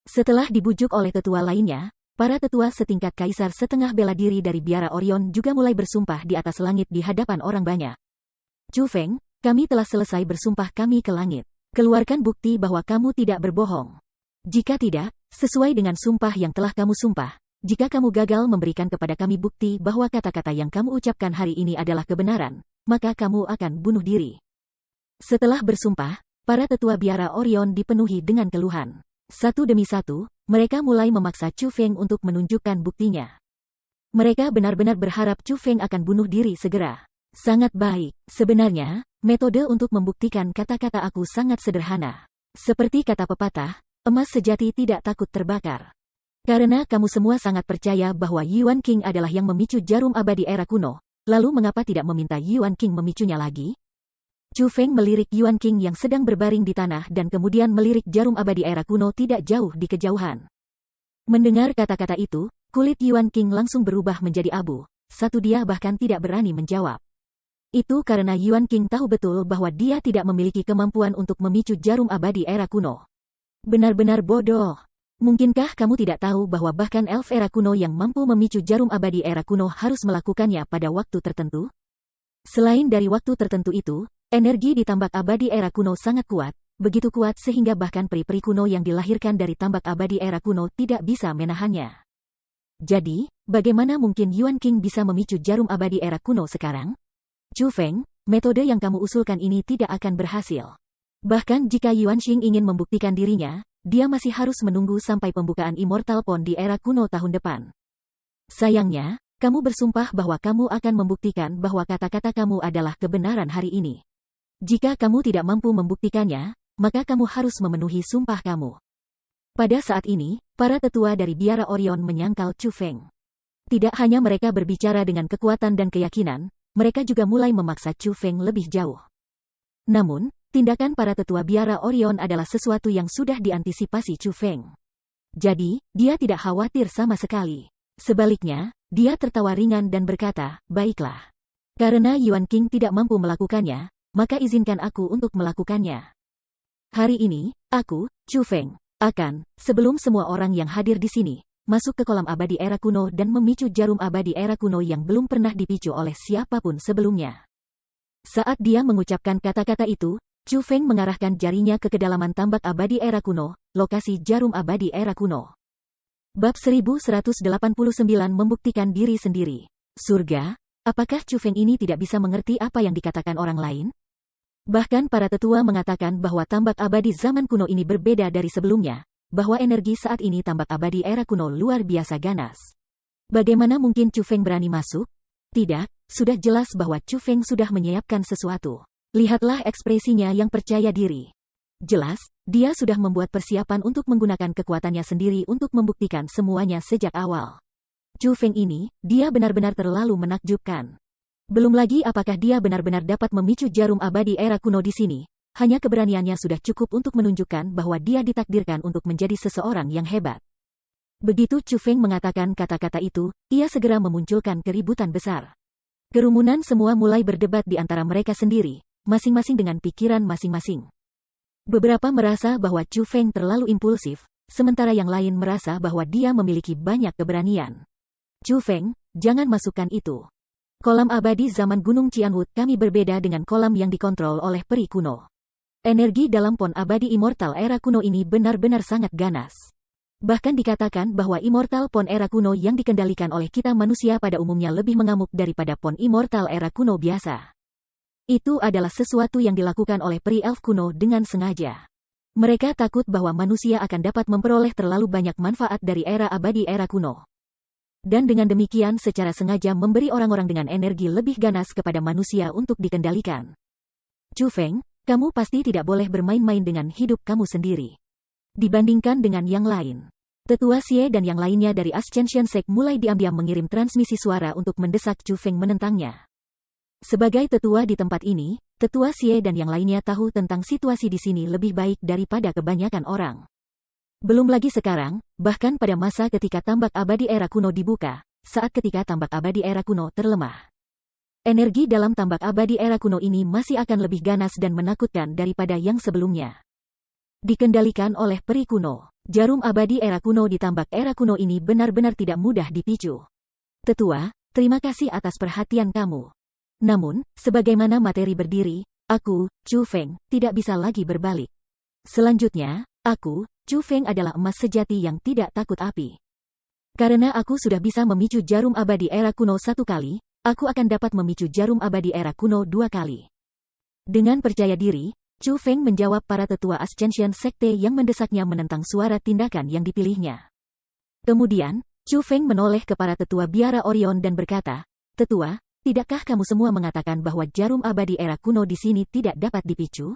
Setelah dibujuk oleh tetua lainnya, para tetua setingkat kaisar setengah bela diri dari biara Orion juga mulai bersumpah di atas langit di hadapan orang banyak. Chu Feng, kami telah selesai bersumpah kami ke langit. Keluarkan bukti bahwa kamu tidak berbohong. Jika tidak, sesuai dengan sumpah yang telah kamu sumpah, jika kamu gagal memberikan kepada kami bukti bahwa kata-kata yang kamu ucapkan hari ini adalah kebenaran, maka kamu akan bunuh diri. Setelah bersumpah, para tetua biara Orion dipenuhi dengan keluhan. Satu demi satu, mereka mulai memaksa Chu Feng untuk menunjukkan buktinya. Mereka benar-benar berharap Chu Feng akan bunuh diri segera. Sangat baik. Sebenarnya, metode untuk membuktikan kata-kata aku sangat sederhana. Seperti kata pepatah, emas sejati tidak takut terbakar. Karena kamu semua sangat percaya bahwa Yuan King adalah yang memicu jarum abadi era kuno, lalu mengapa tidak meminta Yuan King memicunya lagi? Chu Feng melirik Yuan King yang sedang berbaring di tanah dan kemudian melirik jarum abadi era kuno tidak jauh di kejauhan. Mendengar kata-kata itu, kulit Yuan King langsung berubah menjadi abu. Dia bahkan tidak berani menjawab. Itu karena Yuan King tahu betul bahwa dia tidak memiliki kemampuan untuk memicu jarum abadi era kuno. Benar-benar bodoh. Mungkinkah kamu tidak tahu bahwa bahkan elf era kuno yang mampu memicu jarum abadi era kuno harus melakukannya pada waktu tertentu? Selain dari waktu tertentu itu, energi di tambak abadi era kuno sangat kuat, begitu kuat sehingga bahkan peri-peri kuno yang dilahirkan dari tambak abadi era kuno tidak bisa menahannya. Jadi, bagaimana mungkin Yuan King bisa memicu jarum abadi era kuno sekarang? Chu Feng, metode yang kamu usulkan ini tidak akan berhasil. Bahkan jika Yuan Xing ingin membuktikan dirinya, dia masih harus menunggu sampai pembukaan Immortal Pond di era kuno tahun depan. Sayangnya, kamu bersumpah bahwa kamu akan membuktikan bahwa kata-kata kamu adalah kebenaran hari ini. Jika kamu tidak mampu membuktikannya, maka kamu harus memenuhi sumpah kamu. Pada saat ini, para tetua dari biara Orion menyangkal Chu Feng. Tidak hanya mereka berbicara dengan kekuatan dan keyakinan, mereka juga mulai memaksa Chu Feng lebih jauh. Namun, tindakan para tetua biara Orion adalah sesuatu yang sudah diantisipasi Chu Feng. Jadi, dia tidak khawatir sama sekali. Sebaliknya, dia tertawa ringan dan berkata, baiklah. Karena Yuan King tidak mampu melakukannya, maka izinkan aku untuk melakukannya. Hari ini, aku, Chu Feng, akan, sebelum semua orang yang hadir di sini, masuk ke kolam abadi era kuno dan memicu jarum abadi era kuno yang belum pernah dipicu oleh siapapun sebelumnya. Saat dia mengucapkan kata-kata itu, Chu Feng mengarahkan jarinya ke kedalaman tambak abadi era kuno, lokasi jarum abadi era kuno. Bab 1189 membuktikan diri sendiri. Surga, apakah Chu Feng ini tidak bisa mengerti apa yang dikatakan orang lain? Bahkan para tetua mengatakan bahwa tambak abadi zaman kuno ini berbeda dari sebelumnya, bahwa energi saat ini tambak abadi era kuno luar biasa ganas. Bagaimana mungkin Chu Feng berani masuk? Tidak, sudah jelas bahwa Chu Feng sudah menyiapkan sesuatu. Lihatlah ekspresinya yang percaya diri. Jelas, dia sudah membuat persiapan untuk menggunakan kekuatannya sendiri untuk membuktikan semuanya sejak awal. Chu Feng ini, dia benar-benar terlalu menakjubkan. Belum lagi apakah dia benar-benar dapat memicu jarum abadi era kuno di sini. Hanya keberaniannya sudah cukup untuk menunjukkan bahwa dia ditakdirkan untuk menjadi seseorang yang hebat. Begitu Chu Feng mengatakan kata-kata itu, ia segera memunculkan keributan besar. Kerumunan semua mulai berdebat di antara mereka sendiri, masing-masing dengan pikiran masing-masing. Beberapa merasa bahwa Chu Feng terlalu impulsif, sementara yang lain merasa bahwa dia memiliki banyak keberanian. Chu Feng, jangan masukkan itu. Kolam abadi zaman Gunung Qianwut kami berbeda dengan kolam yang dikontrol oleh peri kuno. Energi dalam pon abadi immortal era kuno ini benar-benar sangat ganas. Bahkan dikatakan bahwa immortal pon era kuno yang dikendalikan oleh kita manusia pada umumnya lebih mengamuk daripada pon immortal era kuno biasa. Itu adalah sesuatu yang dilakukan oleh peri elf kuno dengan sengaja. Mereka takut bahwa manusia akan dapat memperoleh terlalu banyak manfaat dari era abadi era kuno. Dan dengan demikian secara sengaja memberi orang-orang dengan energi lebih ganas kepada manusia untuk dikendalikan. Chu Feng, kamu pasti tidak boleh bermain-main dengan hidup kamu sendiri. Dibandingkan dengan yang lain. Tetua Xie dan yang lainnya dari Ascension Sect mulai diam-diam mengirim transmisi suara untuk mendesak Chu Feng menentangnya. Sebagai tetua di tempat ini, Tetua Xie dan yang lainnya tahu tentang situasi di sini lebih baik daripada kebanyakan orang. Belum lagi sekarang, bahkan pada masa ketika tambak abadi era kuno dibuka, saat ketika tambak abadi era kuno terlemah. Energi dalam tambak abadi era kuno ini masih akan lebih ganas dan menakutkan daripada yang sebelumnya. Dikendalikan oleh peri kuno, jarum abadi era kuno di tambak era kuno ini benar-benar tidak mudah dipicu. Tetua, terima kasih atas perhatian kamu. Namun, sebagaimana materi berdiri, aku, Chu Feng, tidak bisa lagi berbalik. Selanjutnya, aku, Chu Feng adalah emas sejati yang tidak takut api. Karena aku sudah bisa memicu jarum abadi era kuno 1 kali, aku akan dapat memicu jarum abadi era kuno 2 kali. Dengan percaya diri, Chu Feng menjawab para tetua Ascension Sekte yang mendesaknya menentang suara tindakan yang dipilihnya. Kemudian, Chu Feng menoleh ke para tetua biara Orion dan berkata, Tetua, tidakkah kamu semua mengatakan bahwa jarum abadi era kuno di sini tidak dapat dipicu?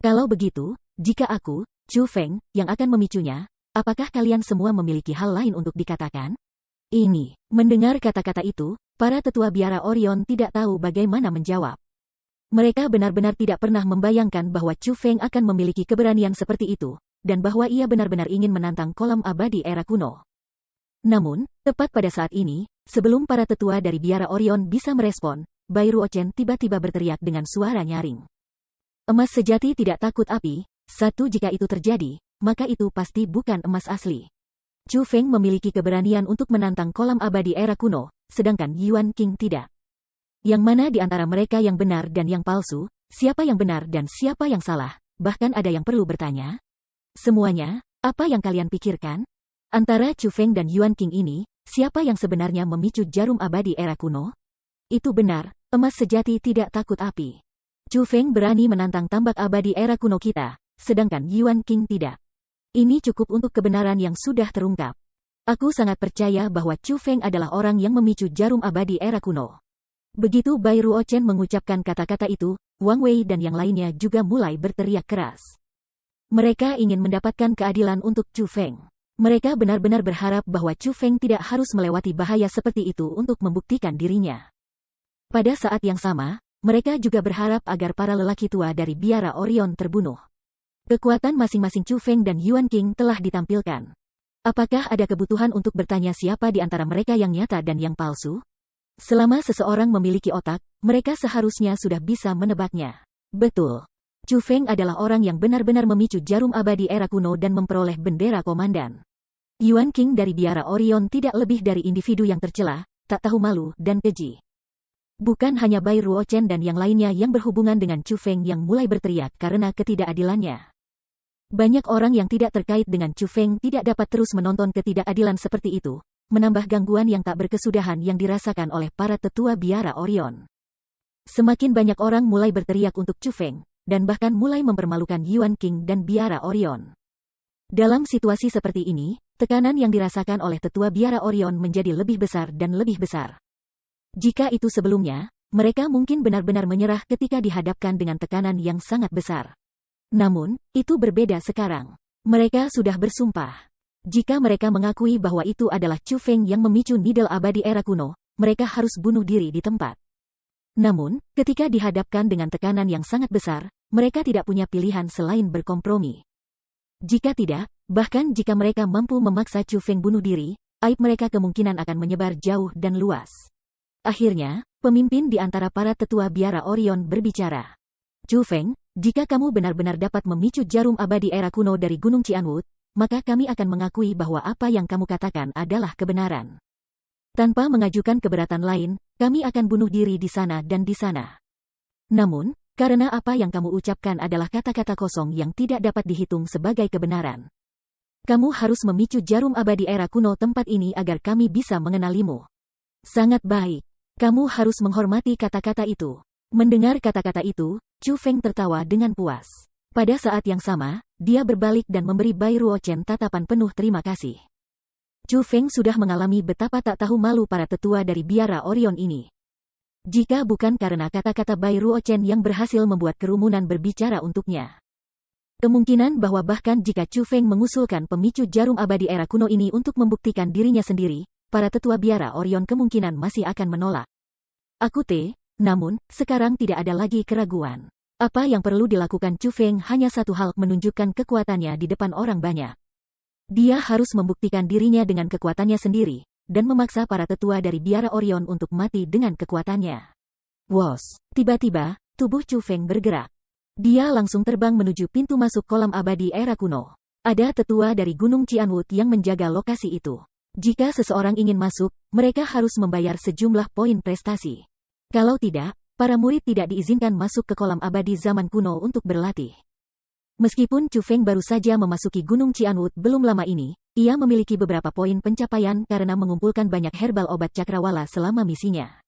Kalau begitu, jika aku, Chu Feng, yang akan memicunya, apakah kalian semua memiliki hal lain untuk dikatakan? Ini, mendengar kata-kata itu, para tetua biara Orion tidak tahu bagaimana menjawab. Mereka benar-benar tidak pernah membayangkan bahwa Chu Feng akan memiliki keberanian seperti itu, dan bahwa ia benar-benar ingin menantang kolam abadi era kuno. Namun, tepat pada saat ini, sebelum para tetua dari biara Orion bisa merespon, Bai Ruochen tiba-tiba berteriak dengan suara nyaring. Emas sejati tidak takut api. Jika itu terjadi, maka itu pasti bukan emas asli. Chu Feng memiliki keberanian untuk menantang kolam abadi era kuno, sedangkan Yuan King tidak. Yang mana di antara mereka yang benar dan yang palsu, siapa yang benar dan siapa yang salah, bahkan ada yang perlu bertanya? Semuanya, apa yang kalian pikirkan? Antara Chu Feng dan Yuan King ini, siapa yang sebenarnya memicu jarum abadi era kuno? Itu benar, emas sejati tidak takut api. Chu Feng berani menantang tambak abadi era kuno kita, sedangkan Yuan King tidak. Ini cukup untuk kebenaran yang sudah terungkap. Aku sangat percaya bahwa Chu Feng adalah orang yang memicu jarum abadi era kuno. Begitu Bai Ruochen mengucapkan kata-kata itu, Wang Wei dan yang lainnya juga mulai berteriak keras. Mereka ingin mendapatkan keadilan untuk Chu Feng. Mereka benar-benar berharap bahwa Chu Feng tidak harus melewati bahaya seperti itu untuk membuktikan dirinya. Pada saat yang sama, mereka juga berharap agar para lelaki tua dari biara Orion terbunuh. Kekuatan masing-masing Chu Feng dan Yuan King telah ditampilkan. Apakah ada kebutuhan untuk bertanya siapa di antara mereka yang nyata dan yang palsu? Selama seseorang memiliki otak, mereka seharusnya sudah bisa menebaknya. Betul. Chu Feng adalah orang yang benar-benar memicu jarum abadi era kuno dan memperoleh bendera komandan. Yuan King dari biara Orion tidak lebih dari individu yang tercela, tak tahu malu, dan keji. Bukan hanya Bai Ruochen dan yang lainnya yang berhubungan dengan Chu Feng yang mulai berteriak karena ketidakadilannya. Banyak orang yang tidak terkait dengan Chu Feng tidak dapat terus menonton ketidakadilan seperti itu, menambah gangguan yang tak berkesudahan yang dirasakan oleh para tetua biara Orion. Semakin banyak orang mulai berteriak untuk Chu Feng, dan bahkan mulai mempermalukan Yuan King dan biara Orion. Dalam situasi seperti ini, tekanan yang dirasakan oleh tetua biara Orion menjadi lebih besar dan lebih besar. Jika itu sebelumnya, mereka mungkin benar-benar menyerah ketika dihadapkan dengan tekanan yang sangat besar. Namun, itu berbeda sekarang. Mereka sudah bersumpah. Jika mereka mengakui bahwa itu adalah Chu Feng yang memicu Nidal abadi era kuno, mereka harus bunuh diri di tempat. Namun, ketika dihadapkan dengan tekanan yang sangat besar, mereka tidak punya pilihan selain berkompromi. Jika tidak, bahkan jika mereka mampu memaksa Chu Feng bunuh diri, aib mereka kemungkinan akan menyebar jauh dan luas. Akhirnya, pemimpin di antara para tetua biara Orion berbicara. Chu Feng, jika kamu benar-benar dapat memicu jarum abadi era kuno dari Gunung Qianwut, maka kami akan mengakui bahwa apa yang kamu katakan adalah kebenaran. Tanpa mengajukan keberatan lain, kami akan bunuh diri di sana dan di sana. Namun, karena apa yang kamu ucapkan adalah kata-kata kosong yang tidak dapat dihitung sebagai kebenaran. Kamu harus memicu jarum abadi era kuno tempat ini agar kami bisa mengenalimu. Sangat baik. Kamu harus menghormati kata-kata itu. Mendengar kata-kata itu, Chu Feng tertawa dengan puas. Pada saat yang sama, dia berbalik dan memberi Bai Ruochen tatapan penuh terima kasih. Chu Feng sudah mengalami betapa tak tahu malu para tetua dari biara Orion ini. Jika bukan karena kata-kata Bai Ruochen yang berhasil membuat kerumunan berbicara untuknya. Kemungkinan bahwa bahkan jika Chu Feng mengusulkan pemicu jarum abadi era kuno ini untuk membuktikan dirinya sendiri, para tetua biara Orion kemungkinan masih akan menolak. Namun, sekarang tidak ada lagi keraguan. Apa yang perlu dilakukan Chu Feng hanya satu hal, menunjukkan kekuatannya di depan orang banyak. Dia harus membuktikan dirinya dengan kekuatannya sendiri, dan memaksa para tetua dari biara Orion untuk mati dengan kekuatannya. Wos! Tiba-tiba, tubuh Chu Feng bergerak. Dia langsung terbang menuju pintu masuk kolam abadi era kuno. Ada tetua dari Gunung Qianwut yang menjaga lokasi itu. Jika seseorang ingin masuk, mereka harus membayar sejumlah poin prestasi. Kalau tidak, para murid tidak diizinkan masuk ke kolam abadi zaman kuno untuk berlatih. Meskipun Chu Feng baru saja memasuki Gunung Qianwut belum lama ini, ia memiliki beberapa poin pencapaian karena mengumpulkan banyak herbal obat cakrawala selama misinya.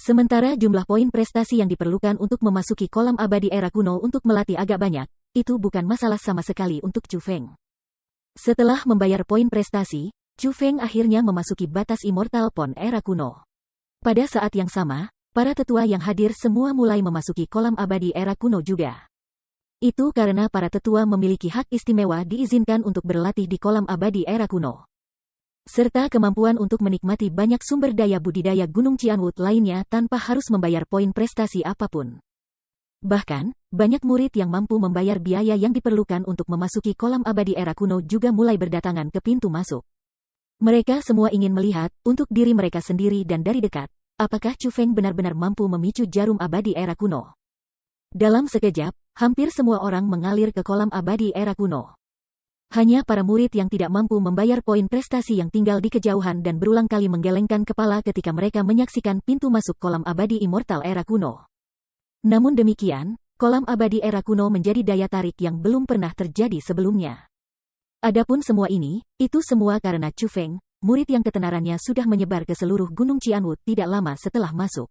Sementara jumlah poin prestasi yang diperlukan untuk memasuki kolam abadi era kuno untuk melatih agak banyak, itu bukan masalah sama sekali untuk Chu Feng. Setelah membayar poin prestasi, Chu Feng akhirnya memasuki batas immortal pon era kuno. Pada saat yang sama, para tetua yang hadir semua mulai memasuki kolam abadi era kuno juga. Itu karena para tetua memiliki hak istimewa diizinkan untuk berlatih di kolam abadi era kuno. Serta kemampuan untuk menikmati banyak sumber daya budidaya Gunung Qianwut lainnya tanpa harus membayar poin prestasi apapun. Bahkan, banyak murid yang mampu membayar biaya yang diperlukan untuk memasuki kolam abadi era kuno juga mulai berdatangan ke pintu masuk. Mereka semua ingin melihat, untuk diri mereka sendiri dan dari dekat, apakah Chu Feng benar-benar mampu memicu jarum abadi era kuno. Dalam sekejap, hampir semua orang mengalir ke kolam abadi era kuno. Hanya para murid yang tidak mampu membayar poin prestasi yang tinggal di kejauhan dan berulang kali menggelengkan kepala ketika mereka menyaksikan pintu masuk kolam abadi immortal era kuno. Namun demikian, kolam abadi era kuno menjadi daya tarik yang belum pernah terjadi sebelumnya. Adapun semua ini, itu semua karena Chu Feng, murid yang ketenarannya sudah menyebar ke seluruh Gunung Qianwut tidak lama setelah masuk.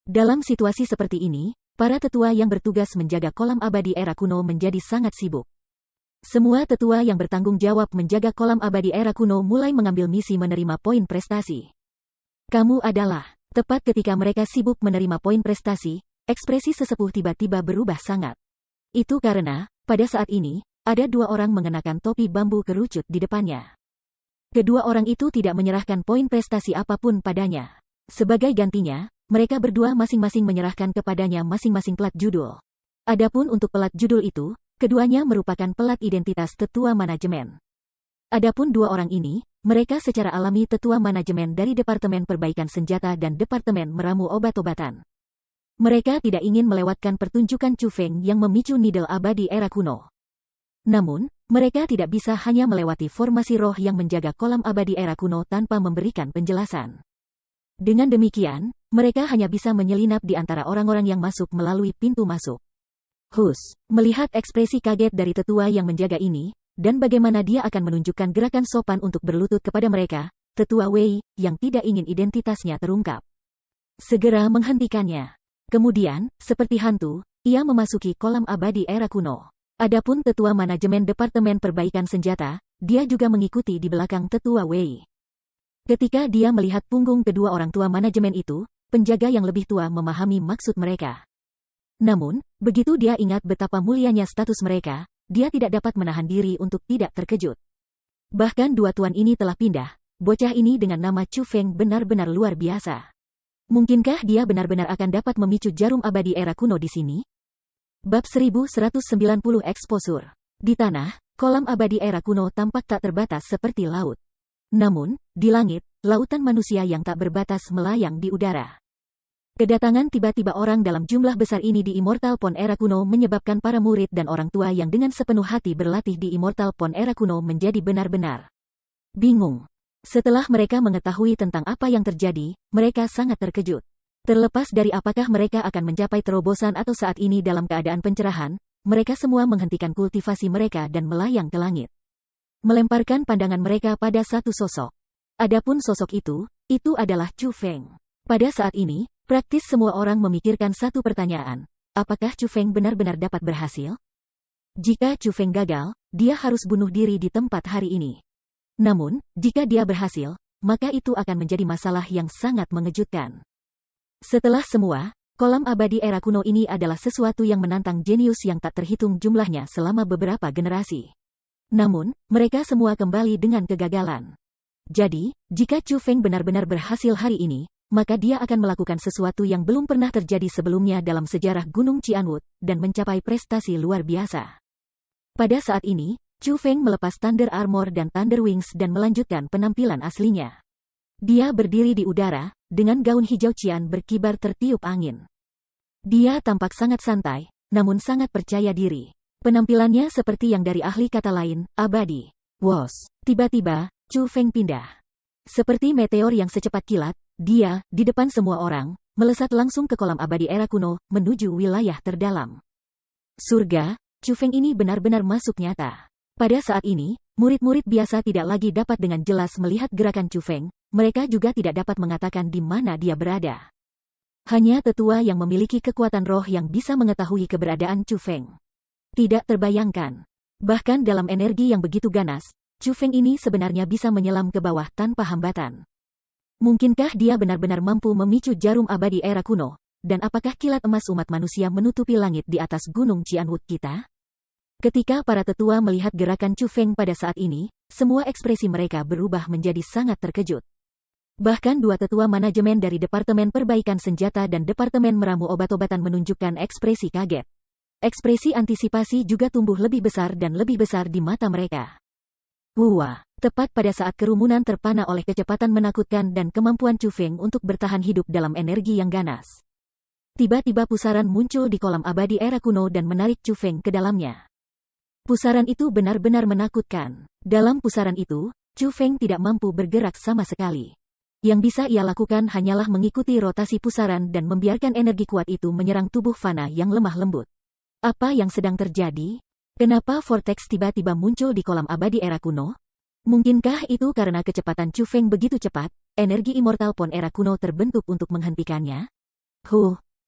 Dalam situasi seperti ini, para tetua yang bertugas menjaga kolam abadi era kuno menjadi sangat sibuk. Semua tetua yang bertanggung jawab menjaga kolam abadi era kuno mulai mengambil misi menerima poin prestasi. Kamu adalah, tepat ketika mereka sibuk menerima poin prestasi, ekspresi sesepuh tiba-tiba berubah sangat. Itu karena, pada saat ini, ada dua orang mengenakan topi bambu kerucut di depannya. Kedua orang itu tidak menyerahkan poin prestasi apapun padanya. Sebagai gantinya, mereka berdua masing-masing menyerahkan kepadanya masing-masing pelat judul. Adapun untuk pelat judul itu, keduanya merupakan pelat identitas tetua manajemen. Adapun dua orang ini, mereka secara alami tetua manajemen dari Departemen Perbaikan Senjata dan Departemen Meramu Obat-obatan. Mereka tidak ingin melewatkan pertunjukan Chu Feng yang memicu Needle abadi era kuno. Namun, mereka tidak bisa hanya melewati formasi roh yang menjaga kolam abadi era kuno tanpa memberikan penjelasan. Dengan demikian, mereka hanya bisa menyelinap di antara orang-orang yang masuk melalui pintu masuk. Melihat ekspresi kaget dari tetua yang menjaga ini, dan bagaimana dia akan menunjukkan gerakan sopan untuk berlutut kepada mereka, tetua Wei, yang tidak ingin identitasnya terungkap, segera menghentikannya. Kemudian, seperti hantu, ia memasuki kolam abadi era kuno. Adapun tetua manajemen Departemen Perbaikan Senjata, dia juga mengikuti di belakang tetua Wei. Ketika dia melihat punggung kedua orang tua manajemen itu, penjaga yang lebih tua memahami maksud mereka. Namun, begitu dia ingat betapa mulianya status mereka, dia tidak dapat menahan diri untuk tidak terkejut. Bahkan dua tuan ini telah pindah, bocah ini dengan nama Chu Feng benar-benar luar biasa. Mungkinkah dia benar-benar akan dapat memicu jarum abadi era kuno di sini? Bab 1190 Eksposur. Di tanah, kolam abadi era kuno tampak tak terbatas seperti laut. Namun, di langit, lautan manusia yang tak berbatas melayang di udara. Kedatangan tiba-tiba orang dalam jumlah besar ini di Immortal Pond era kuno menyebabkan para murid dan orang tua yang dengan sepenuh hati berlatih di Immortal Pond era kuno menjadi benar-benar bingung. Setelah mereka mengetahui tentang apa yang terjadi, mereka sangat terkejut. Terlepas dari apakah mereka akan mencapai terobosan atau saat ini dalam keadaan pencerahan, mereka semua menghentikan kultivasi mereka dan melayang ke langit. Melemparkan pandangan mereka pada satu sosok. Adapun sosok itu adalah Chu Feng. Pada saat ini, praktis semua orang memikirkan satu pertanyaan. Apakah Chu Feng benar-benar dapat berhasil? Jika Chu Feng gagal, dia harus bunuh diri di tempat hari ini. Namun, jika dia berhasil, maka itu akan menjadi masalah yang sangat mengejutkan. Setelah semua, kolam abadi era kuno ini adalah sesuatu yang menantang jenius yang tak terhitung jumlahnya selama beberapa generasi. Namun, mereka semua kembali dengan kegagalan. Jadi, jika Chu Feng benar-benar berhasil hari ini, maka dia akan melakukan sesuatu yang belum pernah terjadi sebelumnya dalam sejarah Gunung Qianwood, dan mencapai prestasi luar biasa. Pada saat ini, Chu Feng melepas Thunder Armor dan Thunder Wings dan melanjutkan penampilan aslinya. Dia berdiri di udara, dengan gaun hijau cian berkibar tertiup angin. Dia tampak sangat santai, namun sangat percaya diri. Penampilannya seperti yang dari ahli kata lain, abadi. Tiba-tiba, Chu Feng pindah. Seperti meteor yang secepat kilat, dia, di depan semua orang, melesat langsung ke kolam abadi era kuno, menuju wilayah terdalam. Surga, Chu Feng ini benar-benar masuk nyata. Pada saat ini, murid-murid biasa tidak lagi dapat dengan jelas melihat gerakan Chu Feng, mereka juga tidak dapat mengatakan di mana dia berada. Hanya tetua yang memiliki kekuatan roh yang bisa mengetahui keberadaan Chu Feng. Tidak terbayangkan. Bahkan dalam energi yang begitu ganas, Chu Feng ini sebenarnya bisa menyelam ke bawah tanpa hambatan. Mungkinkah dia benar-benar mampu memicu jarum abadi era kuno? Dan apakah kilat emas umat manusia menutupi langit di atas Gunung Qianwood kita? Ketika para tetua melihat gerakan Chu Feng pada saat ini, semua ekspresi mereka berubah menjadi sangat terkejut. Bahkan dua tetua manajemen dari Departemen Perbaikan Senjata dan Departemen Meramu Obat-obatan menunjukkan ekspresi kaget. Ekspresi antisipasi juga tumbuh lebih besar dan lebih besar di mata mereka. Tepat pada saat kerumunan terpana oleh kecepatan menakutkan dan kemampuan Chu Feng untuk bertahan hidup dalam energi yang ganas. Tiba-tiba pusaran muncul di kolam abadi era kuno dan menarik Chu Feng ke dalamnya. Pusaran itu benar-benar menakutkan. Dalam pusaran itu, Chu Feng tidak mampu bergerak sama sekali. Yang bisa ia lakukan hanyalah mengikuti rotasi pusaran dan membiarkan energi kuat itu menyerang tubuh fana yang lemah lembut. Apa yang sedang terjadi? Kenapa vortex tiba-tiba muncul di kolam abadi era kuno? Mungkinkah itu karena kecepatan Chu Feng begitu cepat, energi Immortal Pond era kuno terbentuk untuk menghentikannya?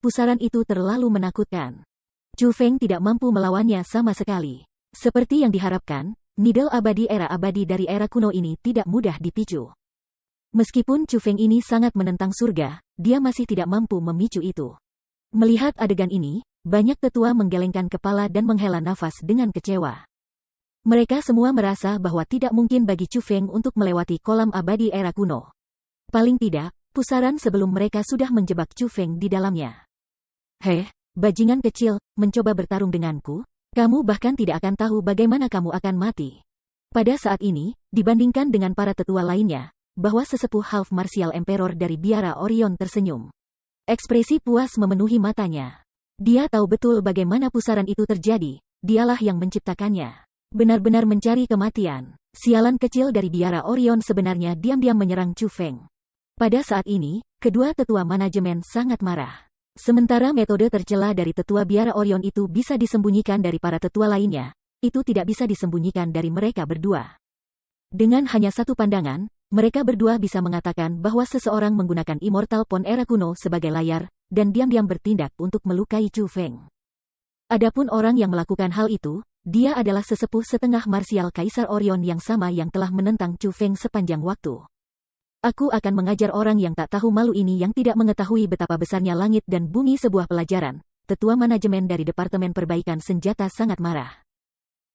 Pusaran itu terlalu menakutkan. Chu Feng tidak mampu melawannya sama sekali. Seperti yang diharapkan, Needle abadi dari era kuno ini tidak mudah dipicu. Meskipun Chu Feng ini sangat menentang surga, dia masih tidak mampu memicu itu. Melihat adegan ini, banyak tetua menggelengkan kepala dan menghela nafas dengan kecewa. Mereka semua merasa bahwa tidak mungkin bagi Chu Feng untuk melewati kolam abadi era kuno. Paling tidak, pusaran sebelum mereka sudah menjebak Chu Feng di dalamnya. Heh, bajingan kecil, mencoba bertarung denganku? Kamu bahkan tidak akan tahu bagaimana kamu akan mati. Pada saat ini, dibandingkan dengan para tetua lainnya, bahwa sesepuh Half Martial Emperor dari biara Orion tersenyum. Ekspresi puas memenuhi matanya. Dia tahu betul bagaimana pusaran itu terjadi, dialah yang menciptakannya. Benar-benar mencari kematian. Sialan kecil dari biara Orion sebenarnya diam-diam menyerang Chu Feng. Pada saat ini, kedua tetua manajemen sangat marah. Sementara metode tercela dari tetua biara Orion itu bisa disembunyikan dari para tetua lainnya, itu tidak bisa disembunyikan dari mereka berdua. Dengan hanya satu pandangan, mereka berdua bisa mengatakan bahwa seseorang menggunakan Immortal Pon era kuno sebagai layar, dan diam-diam bertindak untuk melukai Chu Feng. Adapun orang yang melakukan hal itu, dia adalah sesepuh setengah marsial Kaisar Orion yang sama yang telah menentang Chu Feng sepanjang waktu. Aku akan mengajar orang yang tak tahu malu ini yang tidak mengetahui betapa besarnya langit dan bumi sebuah pelajaran. Tetua manajemen dari Departemen Perbaikan Senjata sangat marah.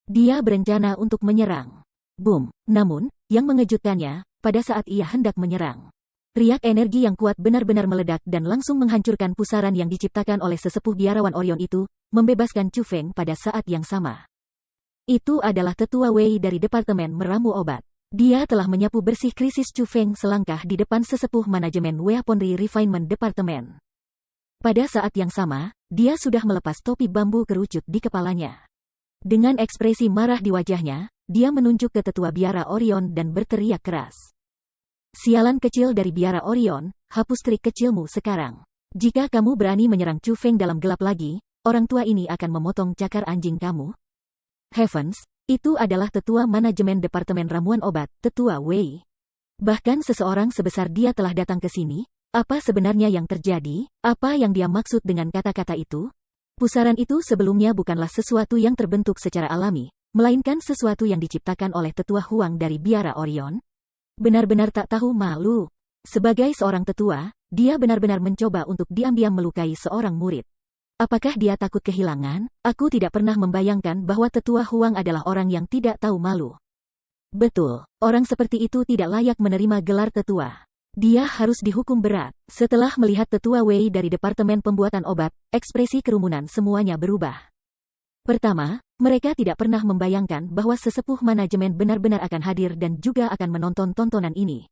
Dia berencana untuk menyerang. Boom! Namun, yang mengejutkannya, pada saat ia hendak menyerang, riak energi yang kuat benar-benar meledak dan langsung menghancurkan pusaran yang diciptakan oleh sesepuh biarawan Orion itu, membebaskan Chu Feng pada saat yang sama. Itu adalah tetua Wei dari Departemen Meramu Obat. Dia telah menyapu bersih krisis Chu Feng selangkah di depan sesepuh manajemen Weaponry Refinement Departemen. Pada saat yang sama, dia sudah melepas topi bambu kerucut di kepalanya. Dengan ekspresi marah di wajahnya, dia menunjuk ke tetua biara Orion dan berteriak keras. Sialan kecil dari biara Orion, hapus trik kecilmu sekarang. Jika kamu berani menyerang Chu Feng dalam gelap lagi, orang tua ini akan memotong cakar anjing kamu. Heavens! Itu adalah tetua manajemen Departemen Ramuan Obat, tetua Wei. Bahkan seseorang sebesar dia telah datang ke sini. Apa sebenarnya yang terjadi? Apa yang dia maksud dengan kata-kata itu? Pusaran itu sebelumnya bukanlah sesuatu yang terbentuk secara alami, melainkan sesuatu yang diciptakan oleh tetua Huang dari biara Orion. Benar-benar tak tahu malu. Sebagai seorang tetua, dia benar-benar mencoba untuk diam-diam melukai seorang murid. Apakah dia takut kehilangan? Aku tidak pernah membayangkan bahwa tetua Huang adalah orang yang tidak tahu malu. Betul, orang seperti itu tidak layak menerima gelar tetua. Dia harus dihukum berat. Setelah melihat tetua Wei dari Departemen Pembuatan Obat, ekspresi kerumunan semuanya berubah. Pertama, mereka tidak pernah membayangkan bahwa sesepuh manajemen benar-benar akan hadir dan juga akan menonton tontonan ini.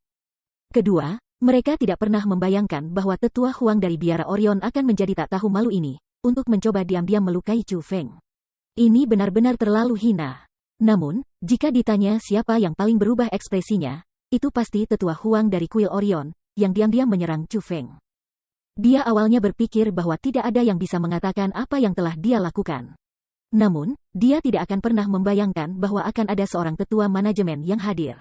Kedua, mereka tidak pernah membayangkan bahwa tetua Huang dari biara Orion akan menjadi tak tahu malu ini, untuk mencoba diam-diam melukai Chu Feng. Ini benar-benar terlalu hina. Namun, jika ditanya siapa yang paling berubah ekspresinya, itu pasti tetua Huang dari kuil Orion, yang diam-diam menyerang Chu Feng. Dia awalnya berpikir bahwa tidak ada yang bisa mengatakan apa yang telah dia lakukan. Namun, dia tidak akan pernah membayangkan bahwa akan ada seorang tetua manajemen yang hadir.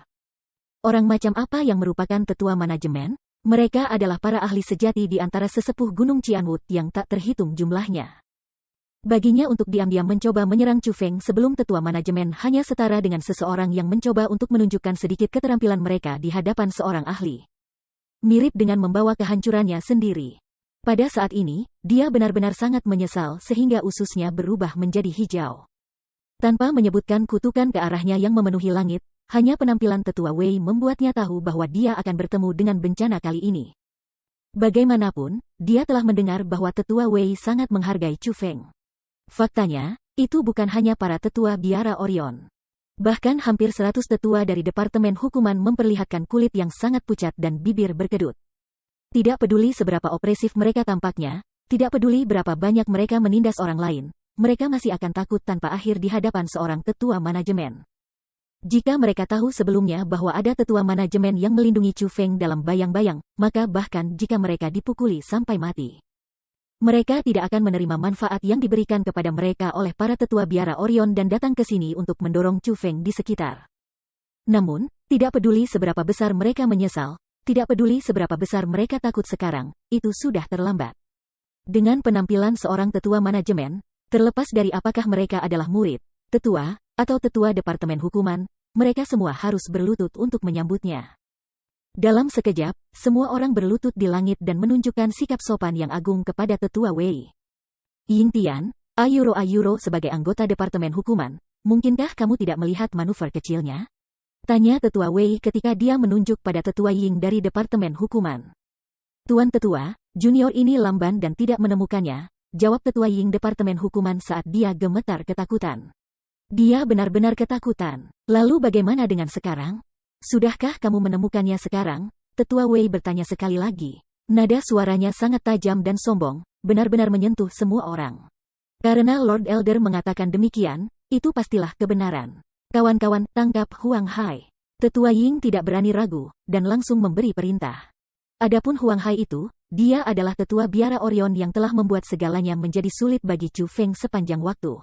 Orang macam apa yang merupakan tetua manajemen? Mereka adalah para ahli sejati di antara sesepuh Gunung Qianwood yang tak terhitung jumlahnya. Baginya untuk diam-diam mencoba menyerang Chu Feng sebelum tetua manajemen hanya setara dengan seseorang yang mencoba untuk menunjukkan sedikit keterampilan mereka di hadapan seorang ahli. Mirip dengan membawa kehancurannya sendiri. Pada saat ini, dia benar-benar sangat menyesal sehingga ususnya berubah menjadi hijau. Tanpa menyebutkan kutukan ke arahnya yang memenuhi langit, hanya penampilan tetua Wei membuatnya tahu bahwa dia akan bertemu dengan bencana kali ini. Bagaimanapun, dia telah mendengar bahwa tetua Wei sangat menghargai Chu Feng. Faktanya, itu bukan hanya para tetua biara Orion. Bahkan hampir 100 tetua dari Departemen Hukuman memperlihatkan kulit yang sangat pucat dan bibir berkedut. Tidak peduli seberapa opresif mereka tampaknya, tidak peduli berapa banyak mereka menindas orang lain, mereka masih akan takut tanpa akhir di hadapan seorang tetua manajemen. Jika mereka tahu sebelumnya bahwa ada tetua manajemen yang melindungi Chu Feng dalam bayang-bayang, maka bahkan jika mereka dipukuli sampai mati, mereka tidak akan menerima manfaat yang diberikan kepada mereka oleh para tetua biara Orion dan datang ke sini untuk mendorong Chu Feng di sekitar. Namun, tidak peduli seberapa besar mereka menyesal, tidak peduli seberapa besar mereka takut sekarang, itu sudah terlambat. Dengan penampilan seorang tetua manajemen, terlepas dari apakah mereka adalah murid, tetua, atau tetua Departemen Hukuman, mereka semua harus berlutut untuk menyambutnya. Dalam sekejap, semua orang berlutut di langit dan menunjukkan sikap sopan yang agung kepada tetua Wei. Ying Tian, Ayuro sebagai anggota Departemen Hukuman, mungkinkah kamu tidak melihat manuver kecilnya? Tanya tetua Wei ketika dia menunjuk pada tetua Ying dari Departemen Hukuman. Tuan Tetua, junior ini lamban dan tidak menemukannya, jawab Tetua Ying Departemen Hukuman saat dia gemetar ketakutan. Dia benar-benar ketakutan. Lalu bagaimana dengan sekarang? Sudahkah kamu menemukannya sekarang? Tetua Wei bertanya sekali lagi. Nada suaranya sangat tajam dan sombong, benar-benar menyentuh semua orang. Karena Lord Elder mengatakan demikian, itu pastilah kebenaran. Kawan-kawan, tangkap Huang Hai. Tetua Ying tidak berani ragu, dan langsung memberi perintah. Adapun Huang Hai itu, dia adalah tetua biara Orion yang telah membuat segalanya menjadi sulit bagi Chu Feng sepanjang waktu.